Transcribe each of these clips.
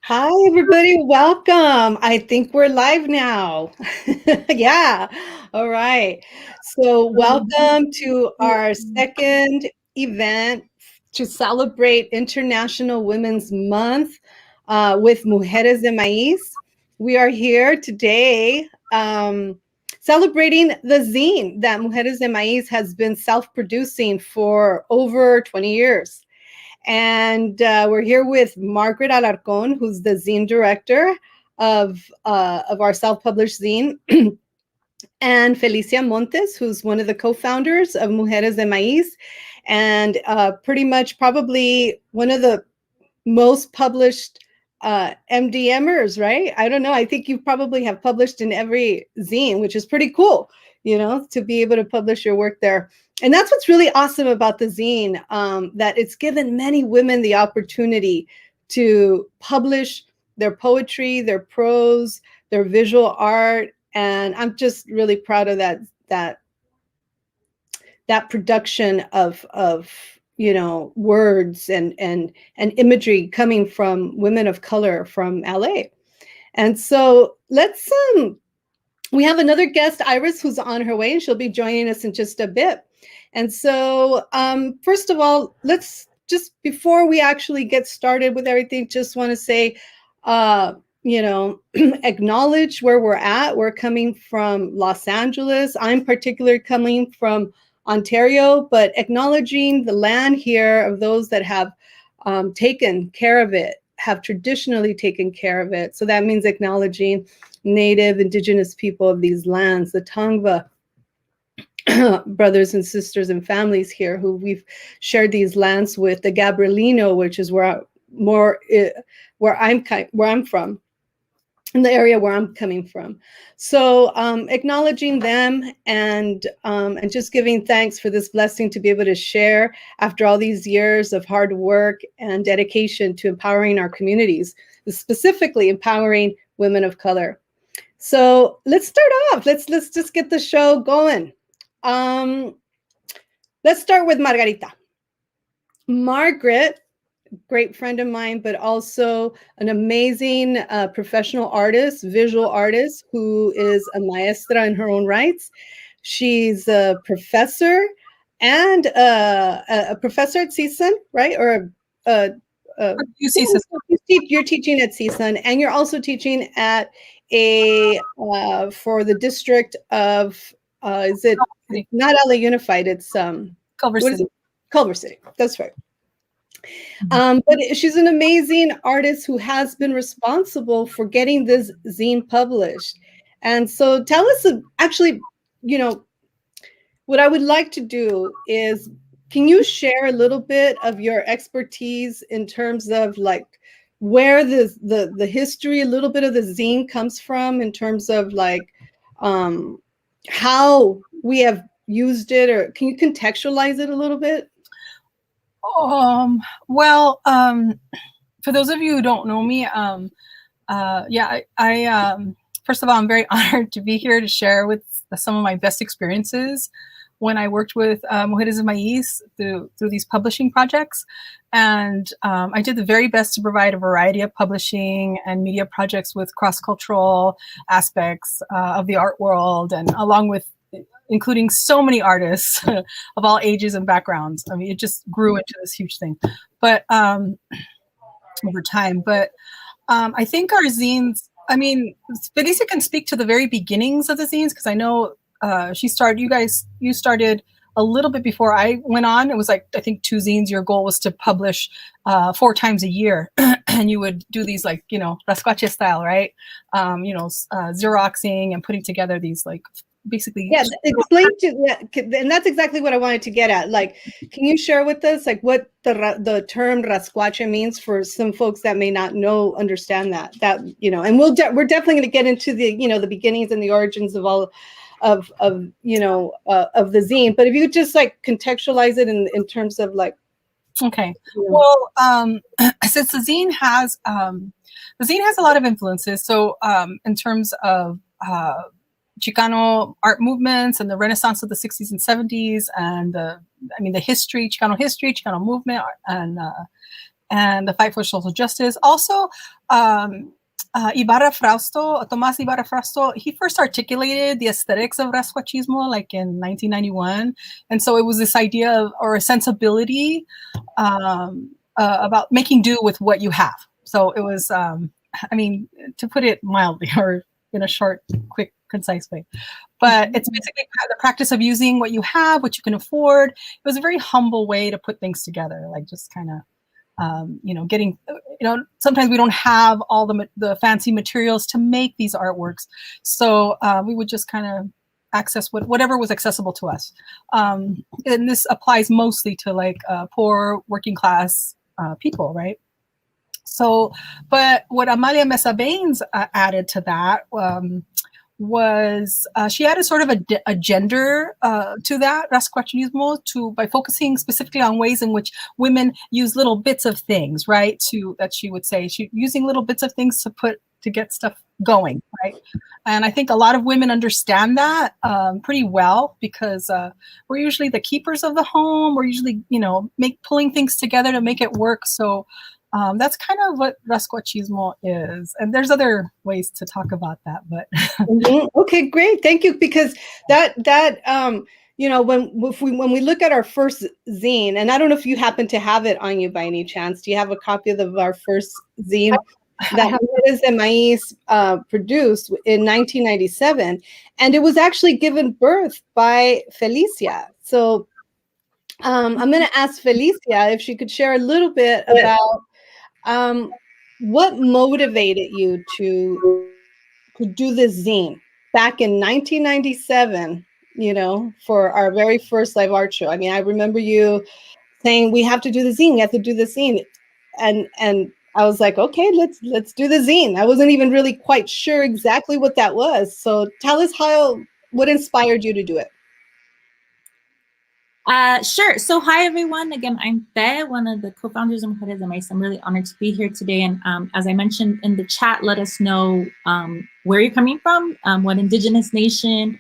Hi, everybody. Welcome. I think we're live now. Yeah. All right. So welcome to our second event to celebrate International Women's Month with Mujeres de Maiz. We are here today celebrating the zine that Mujeres de Maiz has been self-producing for over 20 years. And we're here with Margaret Alarcon, who's the zine director of our self-published zine, and Felicia Montes, who's one of the co-founders of Mujeres de Maiz, and pretty much probably one of the most published MdMers, right? I don't know. I think you probably have published in every zine, which is pretty cool, to be able to publish your work there. And that's what's really awesome about the zine, that it's given many women the opportunity to publish their poetry, their prose, their visual art. And I'm just really proud of that production of words and imagery coming from women of color from LA. And so let's we have another guest, Iris, who's on her way, and she'll be joining us in just a bit. And so first of all, let's just, before we actually get started with everything, just want to say, acknowledge where we're at. We're coming from Los Angeles. I'm particularly coming from Ontario, but acknowledging the land here of those that have taken care of it, have traditionally taken care of it. So that means acknowledging Native, Indigenous people of these lands, the Tongva brothers and sisters and families here who we've shared these lands with, the Gabrielino, which is where I'm from, in the area where I'm coming from. So acknowledging them and just giving thanks for this blessing to be able to share after all these years of hard work and dedication to empowering our communities, specifically empowering women of color. So let's start off. Let's just get the show going. Let's start with Margarita. Margaret, great friend of mine, but also an amazing professional artist, visual artist, who is a maestra in her own rights. She's a professor and a professor at CSUN, right? Or you're teaching at CSUN, and you're also teaching at for the district of is it not LA Unified? It's Culver City. Culver City. That's right. But she's an amazing artist who has been responsible for getting this zine published. And so tell us, actually, what I would like to do is, can you share a little bit of your expertise in terms of like where the history, a little bit of the zine comes from, in terms of like how we have used it, or can you contextualize it a little bit? Well, for those of you who don't know me, I first of all, I'm very honored to be here to share with some of my best experiences when I worked with Mujeres de Maiz through these publishing projects. And I did the very best to provide a variety of publishing and media projects with cross-cultural aspects of the art world, and along with including so many artists of all ages and backgrounds. I mean, it just grew into this huge thing, but over time. But I think our zines, I mean, Felicia can speak to the very beginnings of the zines, because I know you started a little bit before I went on. It was like, I think 2 zines. Your goal was to publish 4 times a year. And you would do these like, rascuache style, right? Xeroxing and putting together these like, basically. Yeah, explain to that, and that's exactly what I wanted to get at. Like, can you share with us like what the term rascuache means for some folks that may not understand that, and we're definitely going to get into the the beginnings and the origins of all of the zine, but if you just like contextualize it in terms of like. Okay. Well, since the zine has a lot of influences, so in terms of Chicano art movements and the Renaissance of the 60s and 70s, and the history, Chicano movement, and the fight for social justice. Also, Tomás Ibarra Frausto, he first articulated the aesthetics of rasquachismo like in 1991. And so it was this idea of, or a sensibility about making do with what you have. So it was, I mean, to put it mildly or in a short, quick, concise way. But it's basically the practice of using what you have, what you can afford. It was a very humble way to put things together, like just kind of, getting, sometimes we don't have all the fancy materials to make these artworks. So we would just kind of access whatever was accessible to us. And this applies mostly to like poor working class people, right? So, but what Amalia Mesa Baines added to that was she added sort of a gender to that rasquachismo by focusing specifically on ways in which women use little bits of things, right? That she would say using little bits of things to get stuff going, right? And I think a lot of women understand that pretty well because we're usually the keepers of the home. We're usually pulling things together to make it work. So that's kind of what rasquachismo is. And there's other ways to talk about that, but. Okay, great. Thank you. Because that when we look at our first zine, and I don't know if you happen to have it on you by any chance. Do you have a copy of our first zine that Mujeres de Maiz produced in 1997? And it was actually given birth by Felicia. So I'm going to ask Felicia if she could share a little bit about what motivated you to do this zine back in 1997, for our very first live art show. I mean, I remember you saying, we have to do the zine, we have to do the zine. And I was like, okay, let's do the zine. I wasn't even really quite sure exactly what that was. So tell us what inspired you to do it. Sure. So hi, everyone. Again, I'm Fe, one of the co-founders of Mujeres de Maiz. I'm really honored to be here today. And as I mentioned in the chat, let us know where you're coming from, what indigenous nation,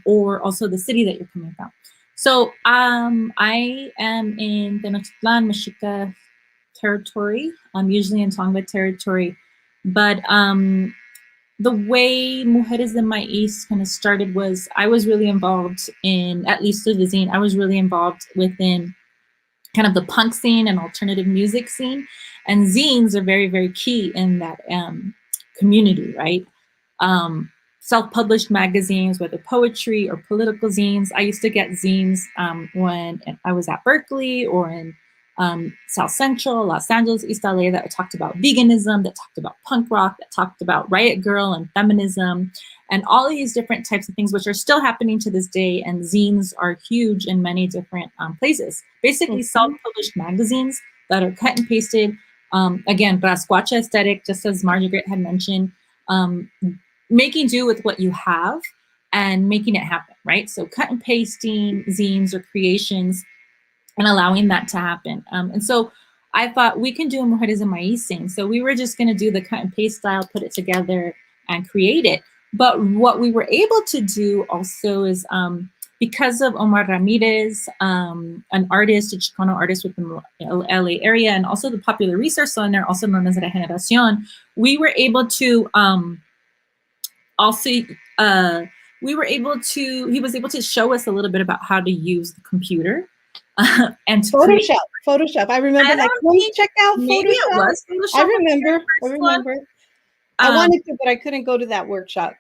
or also the city that you're coming from. So I am in Tenochtitlan, Mexica territory. I'm usually in Tongva territory. But the way Mujeres de Maiz kind of started was I was really involved in, at least through the zine, I was really involved within kind of the punk scene and alternative music scene. And zines are very, very key in that community, right? Self-published magazines, whether poetry or political zines. I used to get zines when I was at Berkeley or in South Central, Los Angeles, East LA, that talked about veganism, that talked about punk rock, that talked about Riot Girl and feminism, and all of these different types of things, which are still happening to this day. And zines are huge in many different places. Basically, self-published magazines that are cut and pasted. Again, rasquacha aesthetic, just as Margaret had mentioned, making do with what you have and making it happen, right? So cut and pasting zines or creations and allowing that to happen. And so I thought we can do a Mujeres de Maiz thing. So we were just gonna do the cut and paste style, put it together and create it. But what we were able to do also is because of Omar Ramirez, an artist, a Chicano artist within the LA area, and also the Popular Resource Center, also known as Regeneración, we were able to he was able to show us a little bit about how to use the computer. And to Photoshop. I remember, check out Photoshop. Maybe it was Photoshop. I remember. I wanted to, but I couldn't go to that workshop.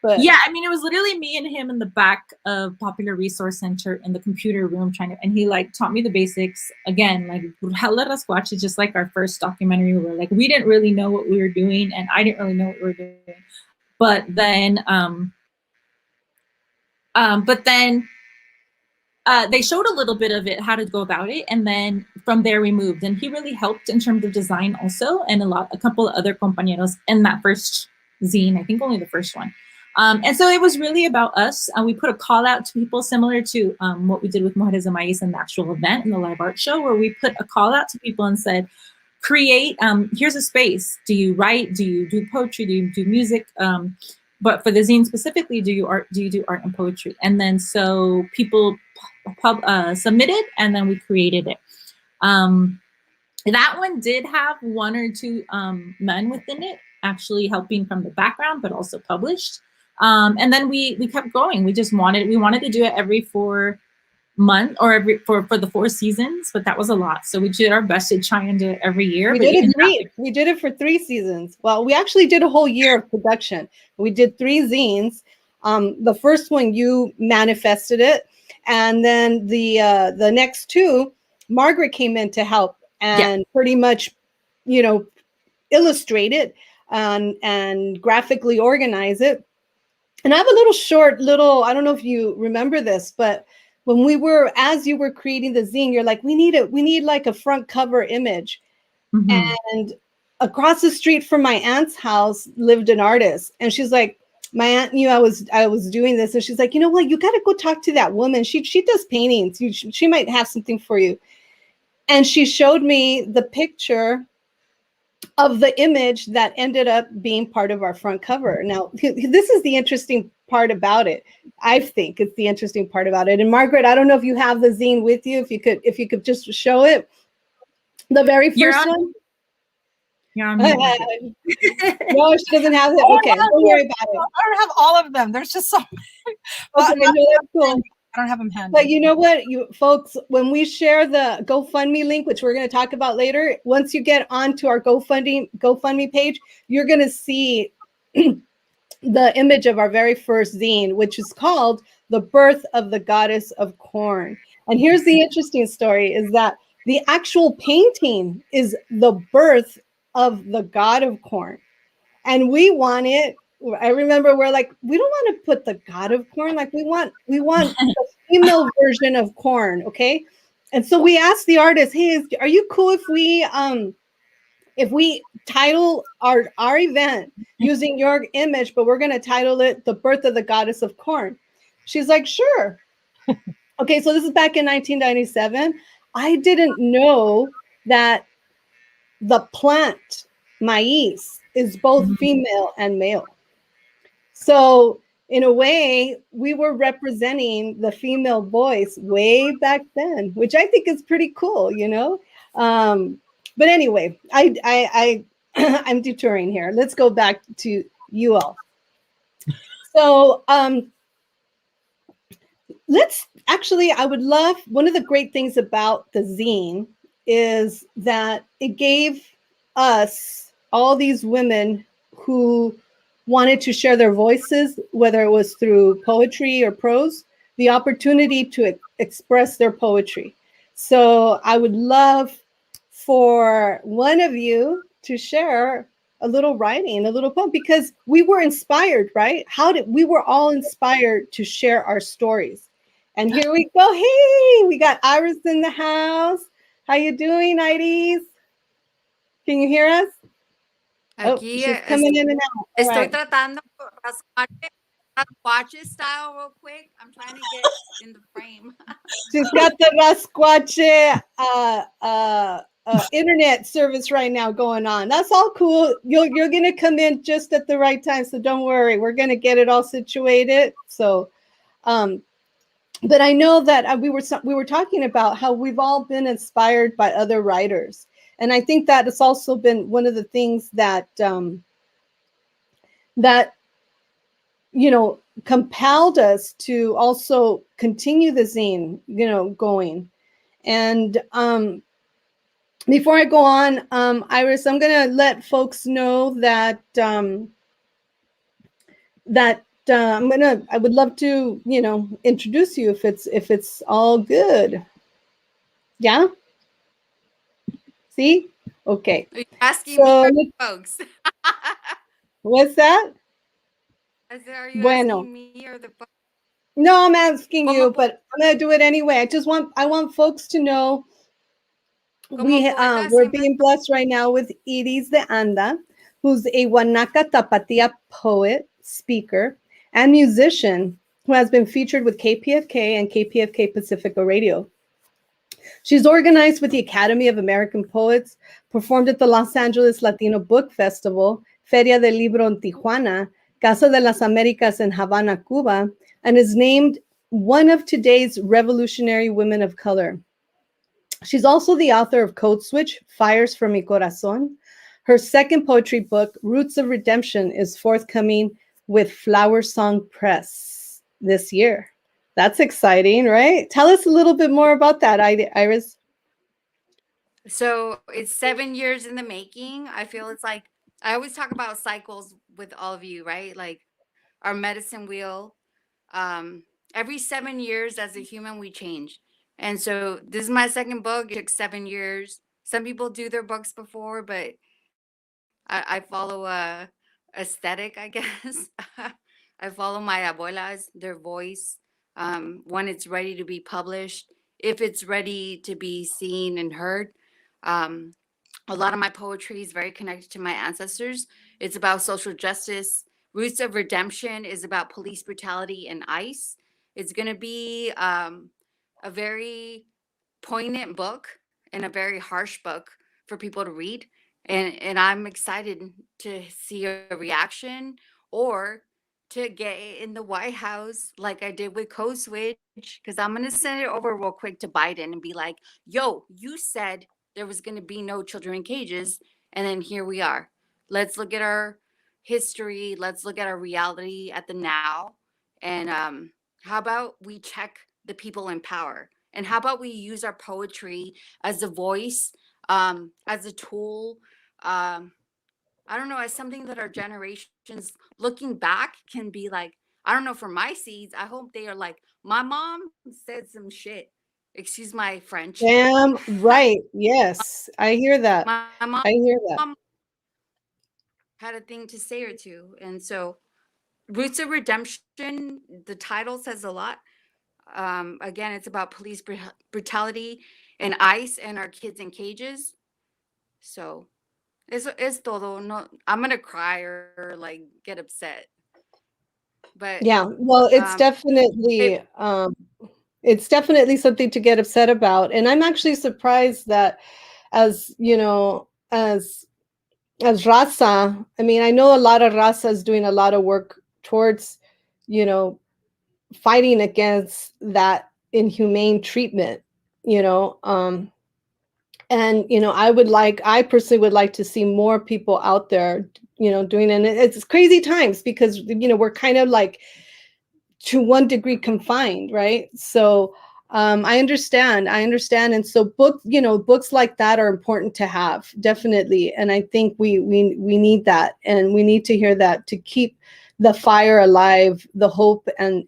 But yeah, I mean, it was literally me and him in the back of Popular Resource Center in the computer room and he taught me the basics. Again, Hella Rasquatch is just like our first documentary where we didn't really know what we were doing, and I didn't really know what we were doing. But then they showed a little bit of it, how to go about it, and then from there we moved. And he really helped in terms of design also, and a couple of other compañeros in that first zine, I think only the first one. And so it was really about us. We put a call out to people similar to what we did with Mujeres de Maiz in the actual event in the live art show, where we put a call out to people and said, create, here's a space. Do you write? Do you do poetry? Do you do music? But for the zine specifically, do you do art and poetry? And then so people submitted, and then we created it. That one did have 1 or 2 men within it, actually helping from the background, but also published. And then we kept going. We wanted to do it every 4 months or for the 4 seasons, but that was a lot. So we did our best to try and do it every year. We did it for 3 seasons. Well, we actually did a whole year of production. We did 3 zines. The first one, you manifested it, and then the next 2, Margaret came in to help and pretty much, you know, illustrate it and graphically organize it. And I have a little, I don't know if you remember this, but when as you were creating the zine, you're like, we need like a front cover image. And across the street from my aunt's house lived an artist. And she's like, my aunt knew I was doing this. And she's like, you know what, you got to go talk to that woman. She does paintings. She might have something for you. And she showed me the picture of the image that ended up being part of our front cover. Now, this is the interesting part about it. I think it's the interesting part about it. And Margaret, I don't know if you have the zine with you. If you could just show it. The very first one. You're on No, she doesn't have it. Okay, don't worry about it. I don't have all of them. There's just so many. Okay, no, that's cool. I don't have them handy. But you know what, you folks, when we share the GoFundMe link, which we're going to talk about later, once you get onto our GoFundMe page, you're going to see the image of our very first zine, which is called The Birth of the Goddess of Corn. And here's the interesting story, is that the actual painting is the birth of the god of corn. And we want it, I remember we're like, we don't want to put the god of corn, like we want the female version of corn, okay? And so we asked the artist, hey, are you cool if we title our event using your image, but we're going to title it The Birth of the Goddess of Corn? She's like, sure. Okay, so this is back in 1997. I didn't know that the plant maize is both female and male. So in a way, we were representing the female voice way back then, which I think is pretty cool, you know? But anyway, I'm detouring here. Let's go back to you all. So I would love, one of the great things about the zine is that it gave us, all these women who wanted to share their voices, whether it was through poetry or prose, the opportunity to express their poetry. So I would love for one of you to share a little writing, a little poem, because we were inspired, right? We were all inspired to share our stories. And here we go. Hey, we got Iris in the house. How you doing, Iris? Can you hear us? Aquí, she's coming in and out. Estoy tratando rascuache style real quick. I'm trying to get in the frame. She's got the rascuache internet service right now going on. That's all cool. You're gonna come in just at the right time, so don't worry. We're gonna get it all situated. So, but I know that we were talking about how we've all been inspired by other writers. And I think that it's also been one of the things that compelled us to also continue the zine, going. And before I go on, Iris, I'm gonna let folks know that I would love to, introduce you if it's all good. Yeah. See? Okay. Are you asking me or the folks? What's that? Are you asking me or the folks? No, I'm asking you, but I'm gonna do it anyway. I want folks to know we're being blessed right now with Iris de Anda, who's a Guanaca Tapatia poet, speaker, and musician who has been featured with KPFK and KPFK Pacifica Radio. She's organized with the Academy of American Poets, performed at the Los Angeles Latino Book Festival, Feria del Libro in Tijuana, Casa de las Americas in Havana, Cuba, and is named one of today's revolutionary women of color. She's also the author of Code Switch, Fires from Mi Corazón. Her second poetry book, Roots of Redemption, is forthcoming with Flower Song Press this year. That's exciting, right? Tell us a little bit more about that, Iris. So it's 7 years in the making. I feel it's like, I always talk about cycles with all of you, right? Like our medicine wheel. Every 7 years as a human, we change. And so this is my second book. It took 7 years. Some people do their books before, but I follow a aesthetic, I guess. I follow my abuelas, their voice, when it's ready to be published, if it's ready to be seen and heard. Um, a lot of my poetry is very connected to my ancestors. It's about social justice. Roots of Redemption is about police brutality and ICE. It's going to be a very poignant book and a very harsh book for people to read. And I'm excited to see a reaction or to get in the White House like I did with Code Switch, because I'm going to send it over real quick to Biden and be like, yo, you said there was going to be no children in cages. And then here we are. Let's look at our history. Let's look at our reality at the now. And how about we check the people in power? And how about we use our poetry as a voice, as a tool, I don't know, as something that our generations looking back can be like, I don't know, for my seeds, I hope they are like, my mom said some shit. Excuse my French. Damn right. Yes, I hear that. My mom I hear that. had a thing to say or two. And so Roots of Redemption, the title says a lot. Again, it's about police brutality and ICE and our kids in cages. So it's todo. No, I'm gonna cry or like get upset. But Yeah, well, it's definitely something to get upset about. And I'm actually surprised that as, you know, as Raza, I mean, I know a lot of Raza is doing a lot of work towards, you know, fighting against that inhumane treatment, you know, and, you know, I personally would like to see more people out there, you know, doing it. And it's crazy times because, you know, we're kind of like to one degree confined, right? So I understand. And so books like that are important to have, definitely. And I think we need that, and we need to hear that to keep the fire alive, the hope, and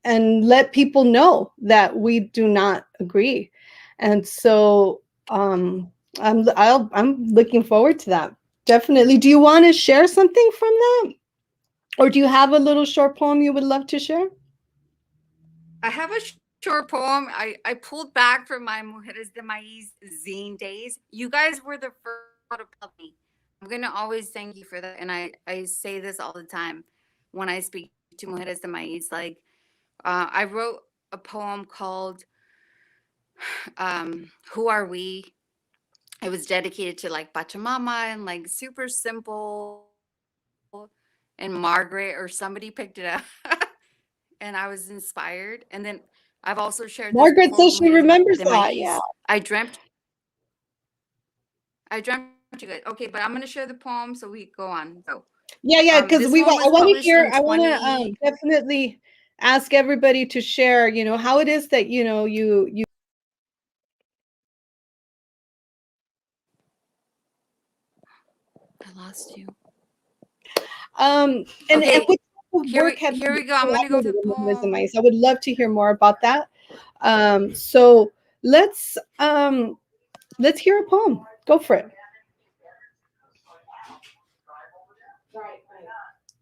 let people know that we do not agree. And so I'm looking forward to that. Definitely. Do you want to share something from that? Or do you have a little short poem you would love to share? I have a short poem. I pulled back from my Mujeres de Maiz zine days. You guys were the first to love me. I'm going to always thank you for that. And I say this all the time when I speak to Mujeres de Maiz. Like, I wrote a poem called Who Are We? It was dedicated to like Pachamama and like super simple. And Margaret or somebody picked it up. And I was inspired. And then I've also shared this Margaret before. says she remembers that. Yeah. I dreamt you guys. Okay, but I'm gonna share the poem so we go on. So Yeah, because I want to 20... definitely ask everybody to share, you know, how it is that, you know, you I lost you. And okay. What Here work have we go. I'm gonna go to the poem. I would love to hear more about that. So let's hear a poem. Go for it.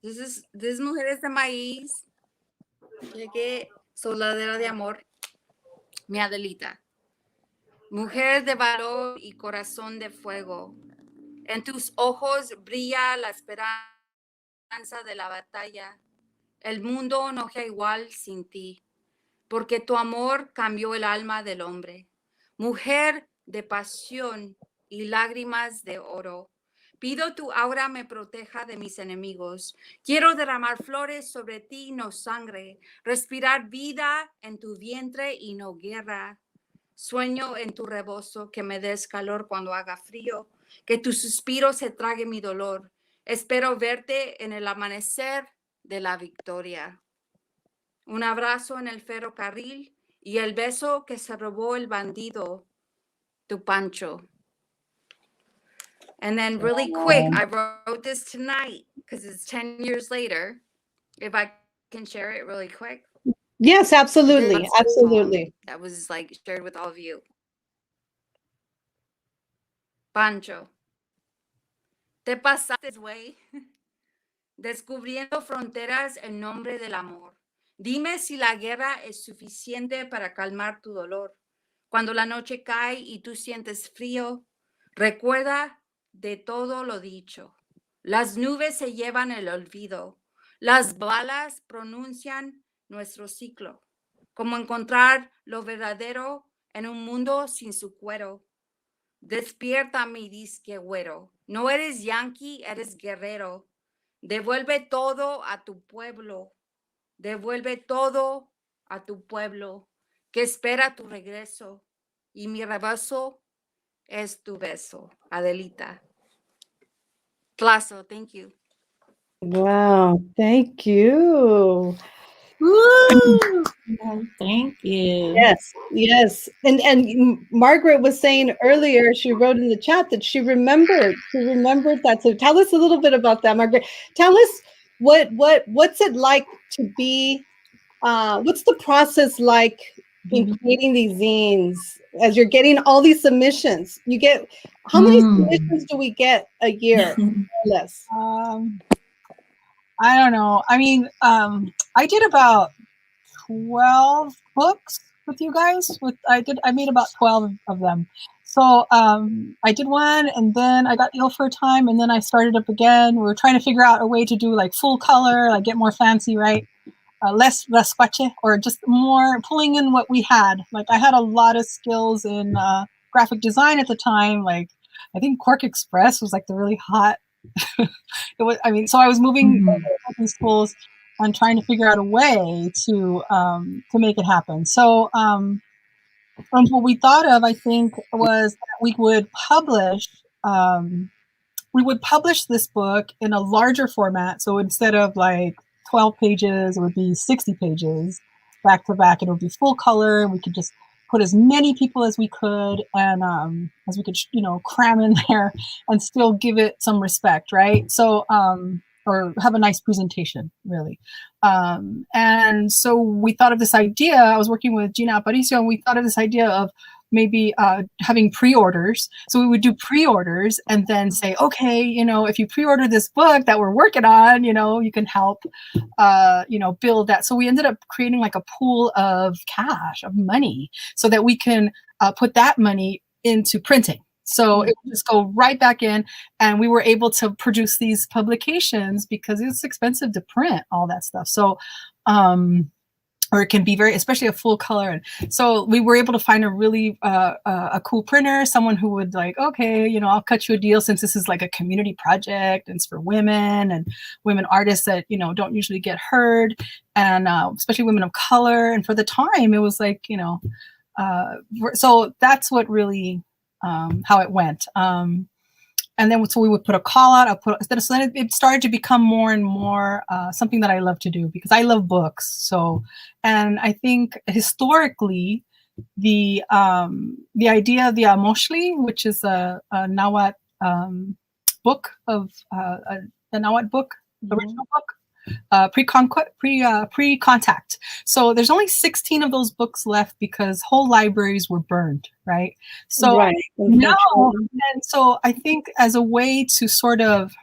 This is Mujeres de Maiz. Llegué, Soldadera de Amor. Mi Adelita. Mujer de valor y corazón de fuego. En tus ojos brilla la esperanza de la batalla. El mundo no es igual sin ti, porque tu amor cambió el alma del hombre. Mujer de pasión y lágrimas de oro. Pido tu aura me proteja de mis enemigos. Quiero derramar flores sobre ti, no sangre. Respirar vida en tu vientre y no guerra. Sueño en tu rebozo, que me des calor cuando haga frío, que tu suspiro se trague mi dolor. Espero verte en el amanecer de la victoria. Un abrazo en el ferrocarril y el beso que se robó el bandido, tu Pancho. And then really quick, I wrote this tonight because it's 10 years later. If I can share it really quick. Yes, absolutely. Absolutely. That was like shared with all of you. Pancho, te pasaste, güey, descubriendo fronteras en nombre del amor. Dime si la guerra es suficiente para calmar tu dolor. Cuando la noche cae y tú sientes frío, recuerda de todo lo dicho. Las nubes se llevan el olvido. Las balas pronuncian nuestro ciclo. Como encontrar lo verdadero en un mundo sin su cuero. Despierta, mi disque güero. No eres yanqui, eres guerrero. Devuelve todo a tu pueblo. Devuelve todo a tu pueblo que espera tu regreso. Y mi rebaso es tu beso. Adelita. Plazo, thank you. Wow, thank you. Woo! Thank you. Yes, yes. And Margaret was saying earlier, she wrote in the chat that she remembered that. So tell us a little bit about that, Margaret. Tell us what's it like to be, what's the process like in creating these zines as you're getting all these submissions? You get, how many submissions do we get a year or less? I don't know. I mean, I did about 12 books with you guys. I made about 12 of them. So I did one, and then I got ill for a time, and then I started up again. We were trying to figure out a way to do like full color, like get more fancy, right? Less raspache, or just more pulling in what we had. Like I had a lot of skills in graphic design at the time. Like I think Quark Express was like the really hot. It was, I mean, so I was moving these schools and trying to figure out a way to make it happen. So what we thought of, I think, was that we would publish this book in a larger format. So instead of like 12 pages, it would be 60 pages back to back. It would be full color, and we could just put as many people as we could, and as we could, cram in there and still give it some respect, right? So, or have a nice presentation, really. And so we thought of this idea. I was working with Gina Aparicio, and we thought of this idea of maybe having pre-orders. So we would do pre-orders and then say, okay, if you pre-order this book that we're working on, you can help, build that. So we ended up creating like a pool of cash, of money, so that we can put that money into printing. So it would just go right back in, and we were able to produce these publications because it's expensive to print all that stuff. So, or it can be especially a full color. And so we were able to find a really a cool printer, someone who would like, okay, I'll cut you a deal since this is like a community project and it's for women and women artists that, don't usually get heard, and especially women of color. And for the time it was like, so that's what really, how it went. And then so we would put a call out. So then it started to become more and more something that I love to do because I love books. So, and I think historically, the idea of the Amoshli, which is a Nahuatl book of the Nahuatl book, the original book. Pre-contact. So there's only 16 of those books left because whole libraries were burned, right? So right. Now, and so I think as a way to sort of,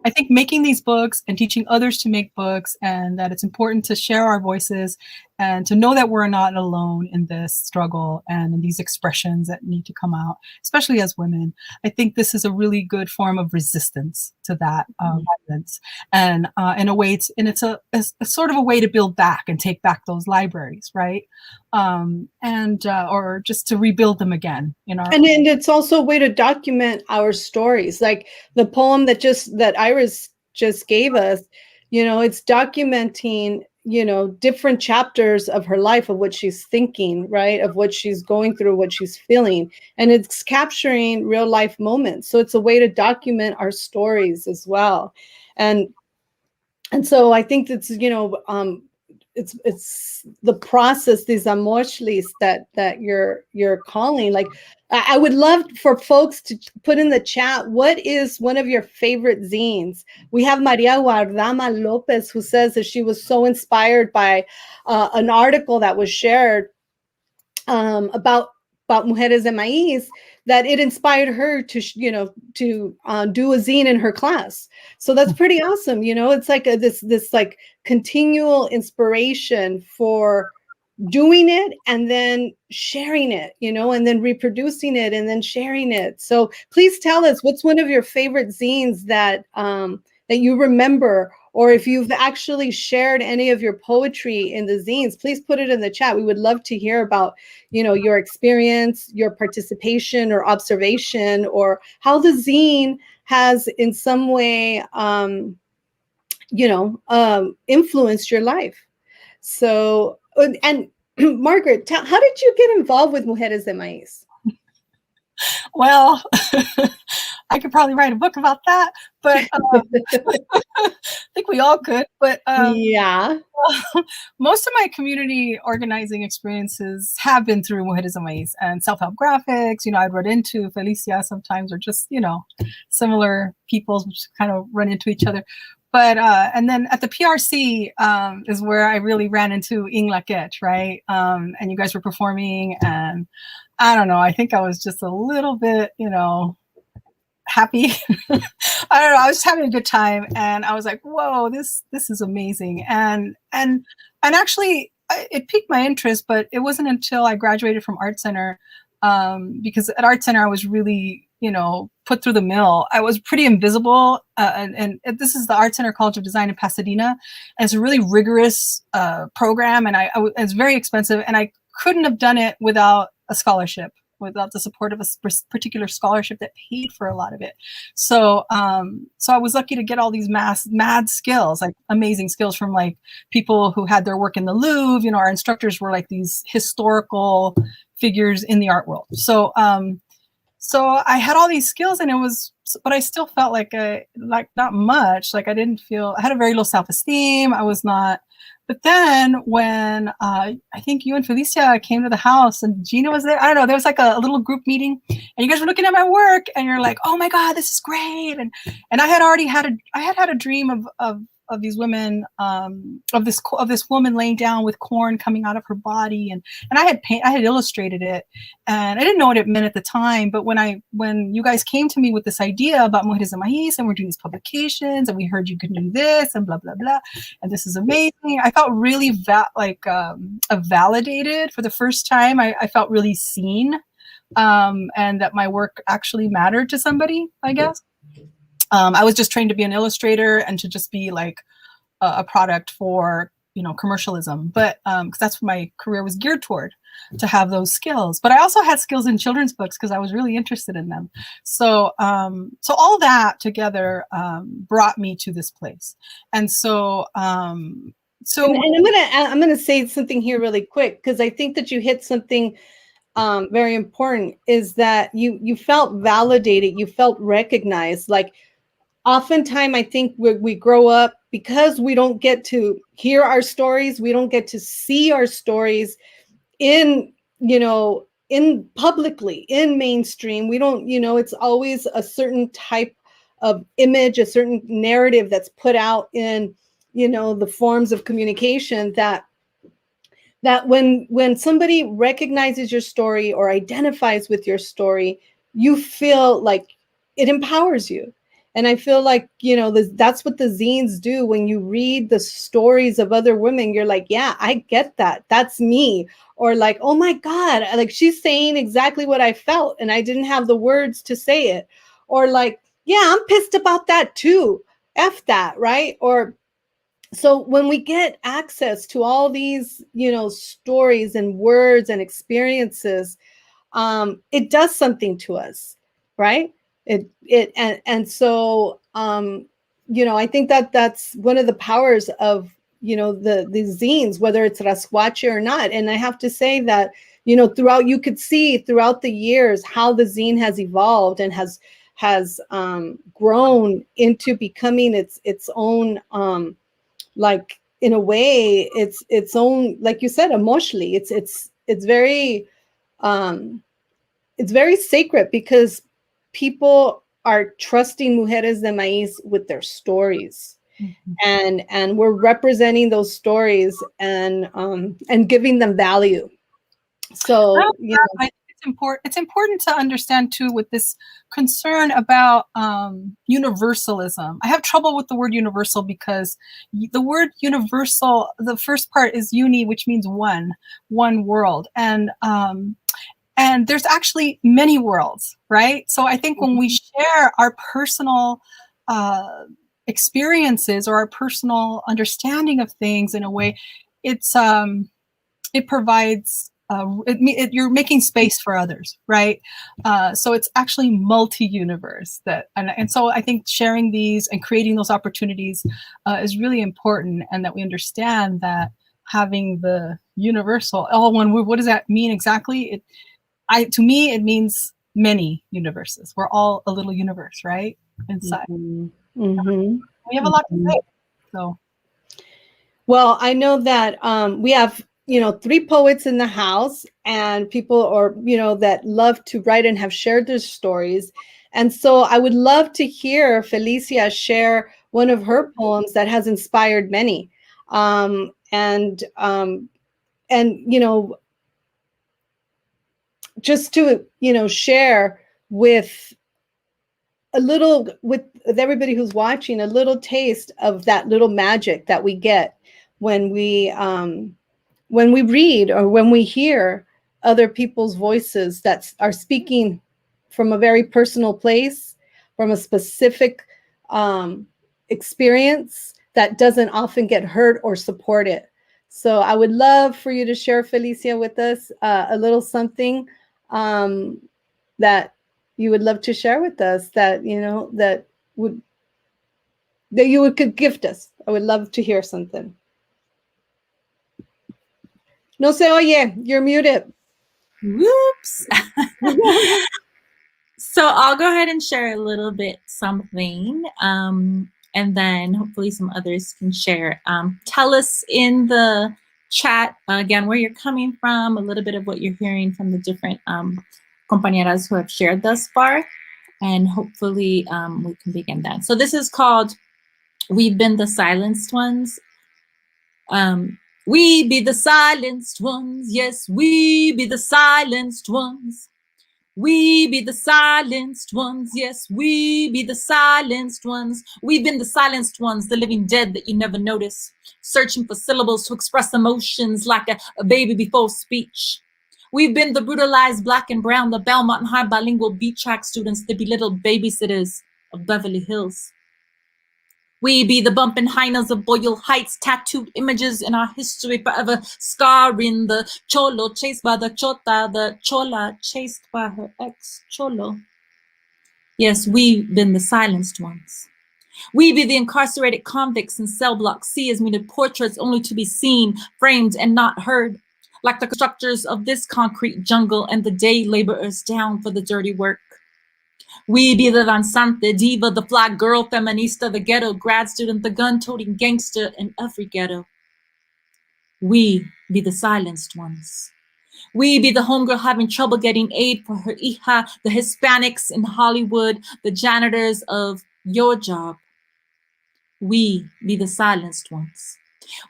I think making these books and teaching others to make books, and that it's important to share our voices and to know that we're not alone in this struggle and in these expressions that need to come out, especially as women. I think this is a really good form of resistance to that violence, and in a way, it's a sort of a way to build back and take back those libraries, right? Or just to rebuild them again. And it's also a way to document our stories, like the poem that Iris just gave us. It's documenting you know, different chapters of her life, of what she's thinking, right? Of what she's going through, what she's feeling. And it's capturing real life moments. So it's a way to document our stories as well. And so I think that's, you know, it's the process, these amorchlis that you're calling. Like, I would love for folks to put in the chat, what is one of your favorite zines? We have Maria Guardama Lopez, who says that she was so inspired by an article that was shared about Mujeres de Maiz, that it inspired her to, you know, to do a zine in her class. So that's pretty awesome. You know, it's like this like continual inspiration for doing it and then sharing it, you know, and then reproducing it and then sharing it. So please tell us, what's one of your favorite zines that that you remember, or if you've actually shared any of your poetry in the zines, please put it in the chat. We would love to hear about, you know, your experience, your participation or observation, or how the zine has in some way, you know, influenced your life. So, and Margaret, how did you get involved with Mujeres de Maiz? Well, I could probably write a book about that, but I think we all could. But yeah, most of my community organizing experiences have been through Mujeres de Maiz and self-help graphics. You know, I'd run into Felicia sometimes, or just, you know, similar people kind of run into each other. But and then at the PRC is where I really ran into Ing Laquet, right? And you guys were performing, and I don't know, I think I was just a little bit, you know, happy. I don't know, I was having a good time, and I was like, whoa, this is amazing. And actually it piqued my interest, but it wasn't until I graduated from Art Center, because at Art Center I was really, you know, put through the mill. I was pretty invisible, and this is the Art Center College of Design in Pasadena, and it's a really rigorous program, and it's very expensive, and I couldn't have done it without a scholarship, without the support of a particular scholarship that paid for a lot of it. So so I was lucky to get all these mad skills, like amazing skills, from like people who had their work in the Louvre. You know, our instructors were like these historical figures in the art world. So so I had all these skills, and it was, but I still felt like not much. Like I had a very low self-esteem. I was not. But then when I think you and Felicia came to the house and Gina was there, I don't know, there was like a little group meeting, and you guys were looking at my work, and you're like, oh my God, this is great. And I had already had a dream of these women, of this woman laying down with corn coming out of her body, and I had illustrated it, and I didn't know what it meant at the time. But when you guys came to me with this idea about Mujeres de Maiz, and we're doing these publications, and we heard you could do this, and blah blah blah, and this is amazing, I felt really validated for the first time. I felt really seen, and that my work actually mattered to somebody, I guess. I was just trained to be an illustrator and to just be like a product for, you know, commercialism, but because that's what my career was geared toward, to have those skills. But I also had skills in children's books because I was really interested in them. So so all that together brought me to this place. And so and I'm gonna say something here really quick, because I think that you hit something very important, is that you felt validated, you felt recognized. Like, oftentimes I think we grow up, because we don't get to hear our stories, we don't get to see our stories in, you know, in publicly, in mainstream. We don't, you know, it's always a certain type of image, a certain narrative that's put out in, you know, the forms of communication, that when somebody recognizes your story or identifies with your story, you feel like it empowers you. And I feel like, you know, that's what the zines do. When you read the stories of other women, you're like, yeah, I get that. That's me. Or like, oh my God, like she's saying exactly what I felt, and I didn't have the words to say it. Or like, yeah, I'm pissed about that too. F that, right? Or so when we get access to all these, you know, stories and words and experiences, it does something to us, right? And so, you know, I think that that's one of the powers of you know, the zines, whether it's Rascuache or not. And I have to say that, you know, throughout, you could see throughout the years how the zine has evolved and has grown into becoming its own, like, in a way, its own, like you said, emotionally, it's very sacred, because people are trusting Mujeres de Maiz with their stories. And we're representing those stories and giving them value. So, you know, I think it's important to understand too, with this concern about universalism. I have trouble with the word universal, because the word universal, the first part is uni, which means one world, and there's actually many worlds, right? So I think when we share our personal experiences or our personal understanding of things in a way, it provides you're making space for others, right? So it's actually multi-universe and so I think sharing these and creating those opportunities is really important, and that we understand that having the universal all one word, what does that mean exactly? To me, it means many universes. We're all a little universe, right? Inside. We have a lot to say. So, well, I know that we have, you know, 3 poets in the house, and people are, you know, that love to write and have shared their stories. And so I would love to hear Felicia share one of her poems that has inspired many. And you know, just to, you know, share with with everybody who's watching, a little taste of that little magic that we get when we read or when we hear other people's voices that are speaking from a very personal place, from a specific experience that doesn't often get heard or supported. So I would love for you to share, Felicia, with us a little something that you would love to share with us, that, you know, that you could gift us. I would love to hear something. No se oye, you're muted. Whoops. So I'll go ahead and share a little bit something, and then hopefully some others can share. Tell us in the chat, again, where you're coming from, a little bit of what you're hearing from the different compañeras who have shared thus far, and hopefully we can begin that. So this is called We've Been the Silenced Ones. We be the silenced ones, yes, we be the silenced ones. We be the silenced ones, yes, we be the silenced ones. We've been the silenced ones, the living dead that you never notice, searching for syllables to express emotions like a baby before speech. We've been the brutalized black and brown, the Belmont High bilingual beat track students, the belittled babysitters of Beverly Hills. We be the bumping hyenas of Boyle Heights, tattooed images in our history forever scarring the cholo chased by the chota, the chola chased by her ex-cholo. Yes, we've been the silenced ones. We be the incarcerated convicts in cell block C as minute portraits only to be seen, framed, and not heard, like the constructors of this concrete jungle and the day laborers down for the dirty work. We be the danzante diva, the fly girl feminista, the ghetto grad student, the gun-toting gangster in every ghetto. We be the silenced ones. We be the homegirl having trouble getting aid for her hija, the Hispanics in Hollywood, the janitors of your job. We be the silenced ones.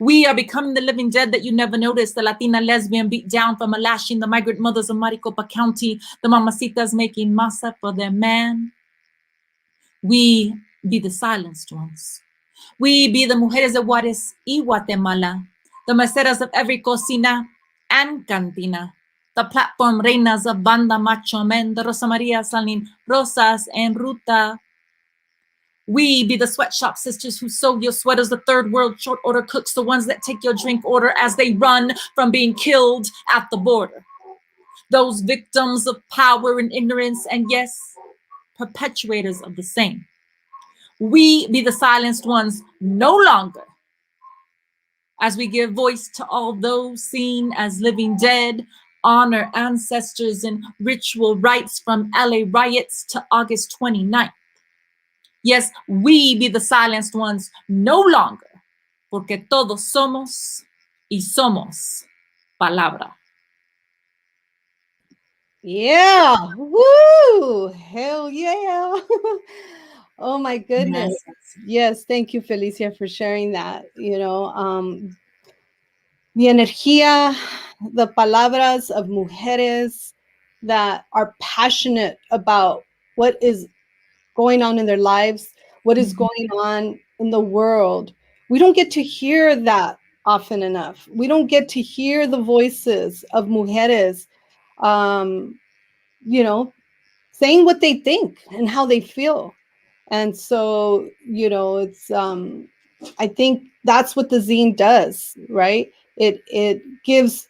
We are becoming the living dead that you never noticed, the Latina lesbian beat down from a lashing, the migrant mothers of Maricopa County, the mamacitas making masa for their man. We be the silenced ones. We be the mujeres de Juárez y Guatemala, the meseras of every cocina and cantina, the platform reinas of Banda Macho Men, the Rosa Maria selling rosas and ruta. We be the sweatshop sisters who sew your sweaters, the third world short order cooks, the ones that take your drink order as they run from being killed at the border. Those victims of power and ignorance, and yes, perpetuators of the same. We be the silenced ones no longer as we give voice to all those seen as living dead, honor ancestors in ritual rites from LA riots to August 29th. Yes, we be the silenced ones no longer, porque todos somos y somos palabra. Yeah. Woo! Hell yeah. Oh my goodness. Yes, thank you, Felicia, for sharing that. You know, the energía, the palabras of mujeres that are passionate about what is going on in their lives, what is going on in the world. We don't get to hear that often enough. We don't get to hear the voices of mujeres, you know, saying what they think and how they feel. And so, you know, it's, I think that's what the zine does, right? It gives